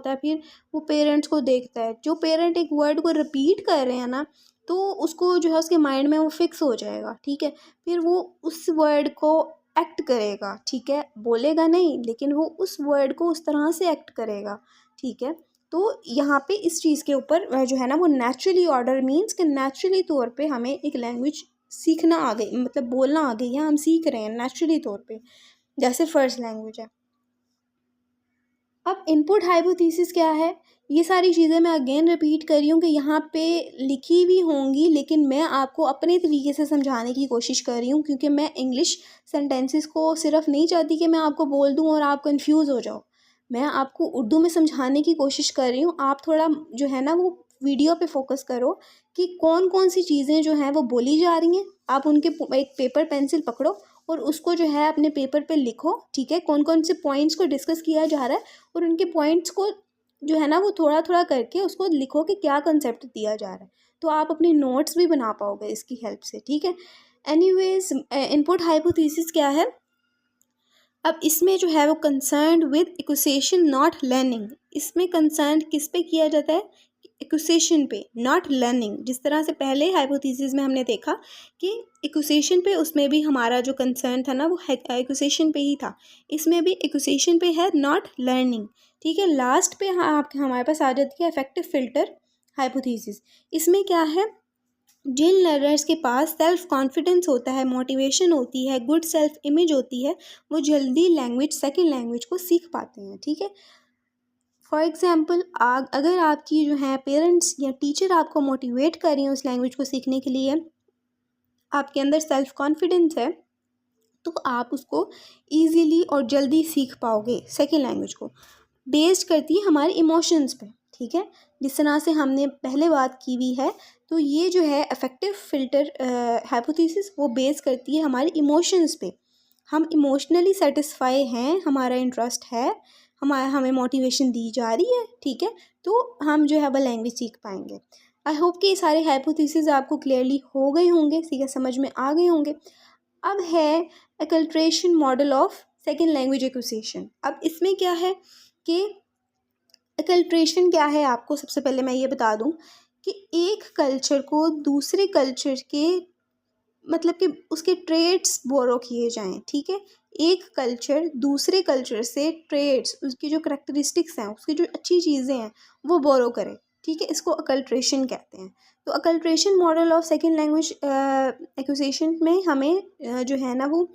है फिर वो पेरेंट्स को देखता है। जो पेरेंट एक वर्ड को रिपीट कर रहे हैं ना तो उसको जो है उसके माइंड में वो फिक्स हो जाएगा, ठीक है। फिर वो उस वर्ड को एक्ट करेगा, ठीक है, बोलेगा नहीं लेकिन वो उस वर्ड को उस तरह से एक्ट करेगा, ठीक है। तो यहाँ पे इस चीज़ के ऊपर जो है ना वो नेचुरली ऑर्डर मीन्स कि नेचुरली तौर पे हमें एक लैंग्वेज सीखना आ गई, मतलब बोलना आ गई है, हम सीख रहे हैं नेचुरली तौर पे, जैसे फर्स्ट लैंग्वेज है। अब इनपुट हाइपोथेसिस क्या है, ये सारी चीज़ें मैं अगेन रिपीट कर रही हूँ कि यहाँ पे लिखी हुई होंगी लेकिन मैं आपको अपने तरीके से समझाने की कोशिश कर रही हूँ, क्योंकि मैं इंग्लिश सेंटेंसेस को सिर्फ नहीं चाहती कि मैं आपको बोल दूँ और आप कंफ्यूज हो जाओ। मैं आपको उर्दू में समझाने की कोशिश कर रही हूँ। आप थोड़ा जो है ना वो वीडियो पे फोकस करो कि कौन कौन सी चीज़ें जो हैं वो बोली जा रही हैं। आप उनके एक पेपर पेंसिल पकड़ो और उसको जो है अपने पेपर पे लिखो, ठीक है, कौन कौन से पॉइंट्स को डिस्कस किया जा रहा है और उनके पॉइंट्स को जो है ना वो थोड़ा थोड़ा करके उसको लिखो कि क्या कंसेप्ट दिया जा रहा है। तो आप अपने नोट्स भी बना पाओगे इसकी हेल्प से, ठीक है। एनीवेज, इनपुट हाइपोथेसिस क्या है। अब इसमें जो है वो concern with accusation not learning, इसमें कंसर्न किस पे किया जाता है, एक्यूसेशन पे, नॉट लर्निंग। जिस तरह से पहले हाइपोथेसिस में हमने देखा कि एक्यूसेशन पे, उसमें भी हमारा जो कंसर्न था ना वो एक्यूसेशन पे ही था, इसमें भी एक्यूसेशन पे है, नॉट लर्निंग, ठीक है। लास्ट पे आपके हमारे पास आ जाती है इफेक्टिव फिल्टर हाइपोथेसिस। इसमें क्या है, जिन लर्नर्स के पास सेल्फ कॉन्फिडेंस होता है, मोटिवेशन होती है, गुड सेल्फ इमेज होती है, वो जल्दी लैंग्वेज, सेकेंड लैंग्वेज को सीख पाते हैं, ठीक है। फॉर एग्ज़ाम्पल, अगर आपकी जो है पेरेंट्स या टीचर आपको मोटिवेट कर रही हैं उस लैंग्वेज को सीखने के लिए, आपके अंदर सेल्फ कॉन्फिडेंस है, तो आप उसको ईजीली और जल्दी सीख पाओगे सेकेंड लैंग्वेज को। बेस्ड करती है हमारे इमोशंस पे, ठीक है, जिस तरह से हमने पहले बात की हुई है। तो ये जो है अफेक्टिव फिल्टर हाइपोथेसिस वो बेस करती है हमारे इमोशंस पे। हम इमोशनली सेटिस्फाई हैं, हमारा इंटरेस्ट है, हमें मोटिवेशन दी जा रही है, ठीक है, तो हम जो है वो लैंग्वेज सीख पाएंगे। आई होप कि ये सारे हाइपोथेसिस आपको क्लियरली हो गए होंगे, सीखा समझ में आ गए होंगे। अब है acculturation model of second language acquisition. अब इसमें क्या है कि एक्लट्रेशन क्या है, आपको सबसे पहले मैं ये बता दूं कि एक कल्चर को दूसरे कल्चर के, मतलब कि उसके ट्रेड्स बोरो किए जाएं, ठीक है। एक कल्चर दूसरे कल्चर से ट्रेड्स, उसकी जो करेक्टरिस्टिक्स हैं, उसकी जो अच्छी चीज़ें हैं वो बोरो करे, ठीक है, इसको अकल्ट्रेशन कहते हैं। तो acculturation model of second language acquisition में हमें जो है ना वो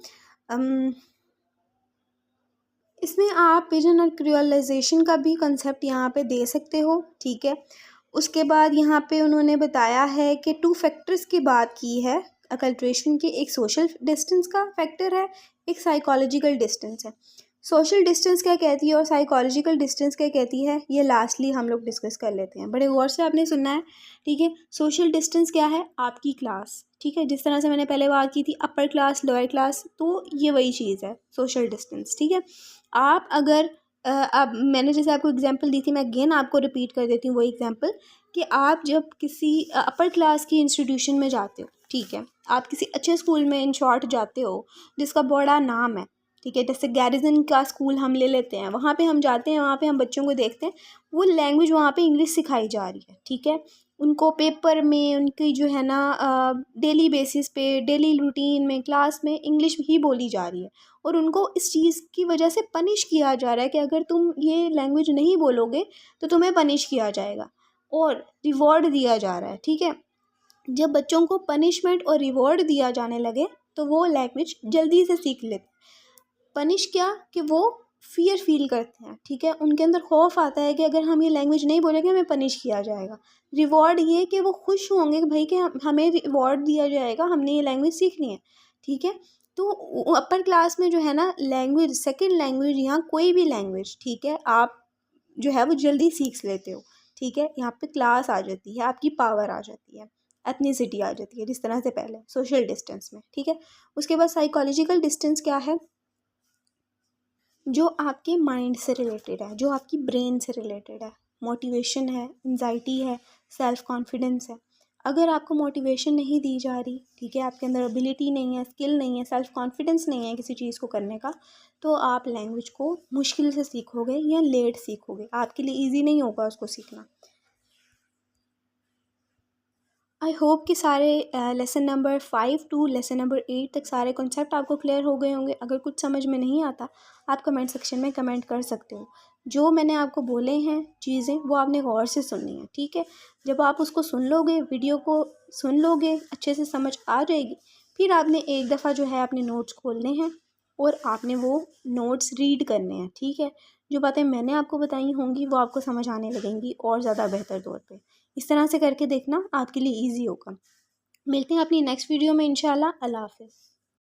इसमें आप पिजन और क्रियोलाइजेशन का भी कंसेप्ट यहाँ पे दे सकते हो, ठीक है। उसके बाद यहाँ पे उन्होंने बताया है कि 2 फैक्टर्स की बात की है अकल्ट्रेशन की, एक सोशल डिस्टेंस का फैक्टर है, एक साइकोलॉजिकल डिस्टेंस है। सोशल डिस्टेंस क्या कहती है और साइकोलॉजिकल डिस्टेंस क्या कहती है, ये लास्टली हम लोग डिस्कस कर लेते हैं, बड़े गौर से आपने सुनना है, ठीक है। सोशल डिस्टेंस क्या है, आपकी क्लास, ठीक है, जिस तरह से मैंने पहले बात की थी अपर क्लास लोअर क्लास, तो ये वही चीज़ है सोशल डिस्टेंस, ठीक है। आप अगर अब मैंने जैसे आपको एग्जांपल दी थी, मैं अगेन आपको रिपीट कर देती हूँ वही एग्जांपल, कि आप जब किसी अपर क्लास की इंस्टीट्यूशन में जाते हो, ठीक है, आप किसी अच्छे स्कूल में इन शॉर्ट जाते हो जिसका बड़ा नाम है, ठीक है, जैसे गैरिजन का स्कूल हम ले लेते हैं, वहाँ पे हम जाते हैं, वहाँ पे हम बच्चों को देखते हैं, वो लैंग्वेज वहाँ पे इंग्लिश सिखाई जा रही है, ठीक है। उनको पेपर में उनकी जो है ना डेली बेसिस पे, डेली रूटीन में, क्लास में इंग्लिश ही बोली जा रही है और उनको इस चीज़ की वजह से पनिश किया जा रहा है कि अगर तुम ये लैंग्वेज नहीं बोलोगे तो तुम्हें पनिश किया जाएगा और रिवॉर्ड दिया जा रहा है, ठीक है। जब बच्चों को पनिशमेंट और रिवॉर्ड दिया जाने लगे तो वो लैंग्वेज जल्दी से सीख लेते। पनिश क्या कि वो फियर फील करते हैं, ठीक है, उनके अंदर खौफ आता है कि अगर हम ये लैंग्वेज नहीं बोलेंगे हमें पनिश किया जाएगा। रिवॉर्ड ये कि वो खुश होंगे कि भाई कि हमें रिवॉर्ड दिया जाएगा, हमने ये लैंग्वेज सीखनी है, ठीक है। तो अपर क्लास में जो है ना लैंग्वेज, सेकंड लैंग्वेज या कोई भी लैंग्वेज, ठीक है, आप जो है वो जल्दी सीख लेते हो, ठीक है। यहाँ पे क्लास आ जाती है, आपकी पावर आ जाती है, एथनिसिटी आ जाती है, जिस तरह से पहले सोशल डिस्टेंस में, ठीक है। उसके बाद साइकोलॉजिकल डिस्टेंस क्या है, जो आपके माइंड से रिलेटेड है, जो आपकी ब्रेन से रिलेटेड है, मोटिवेशन है, एंजाइटी है, सेल्फ कॉन्फिडेंस है। अगर आपको मोटिवेशन नहीं दी जा रही, ठीक है, आपके अंदर एबिलिटी नहीं है, स्किल नहीं है, सेल्फ कॉन्फिडेंस नहीं है किसी चीज़ को करने का, तो आप लैंग्वेज को मुश्किल से सीखोगे या लेट सीखोगे, आपके लिए ईजी नहीं होगा उसको सीखना। आई होप कि सारे lesson number 5 to lesson number 8 तक सारे कॉन्सेप्ट आपको क्लियर हो गए होंगे। अगर कुछ समझ में नहीं आता, आप कमेंट सेक्शन में कमेंट कर सकते हो। जो मैंने आपको बोले हैं चीज़ें, वो आपने गौर से सुननी है, ठीक है। जब आप उसको सुन लोगे, वीडियो को सुन लोगे, अच्छे से समझ आ जाएगी, फिर आपने एक दफ़ा जो है अपने नोट्स खोलने हैं और आपने वो नोट्स रीड करने हैं, ठीक है। जो बातें मैंने आपको बताई होंगी वो आपको समझ आने लगेंगी और ज़्यादा बेहतर तौर पे। इस तरह से करके देखना, आपके लिए ईजी होगा। मिलते हैं अपनी नेक्स्ट वीडियो में इंशाल्लाह। अल्लाह हाफ़िज़।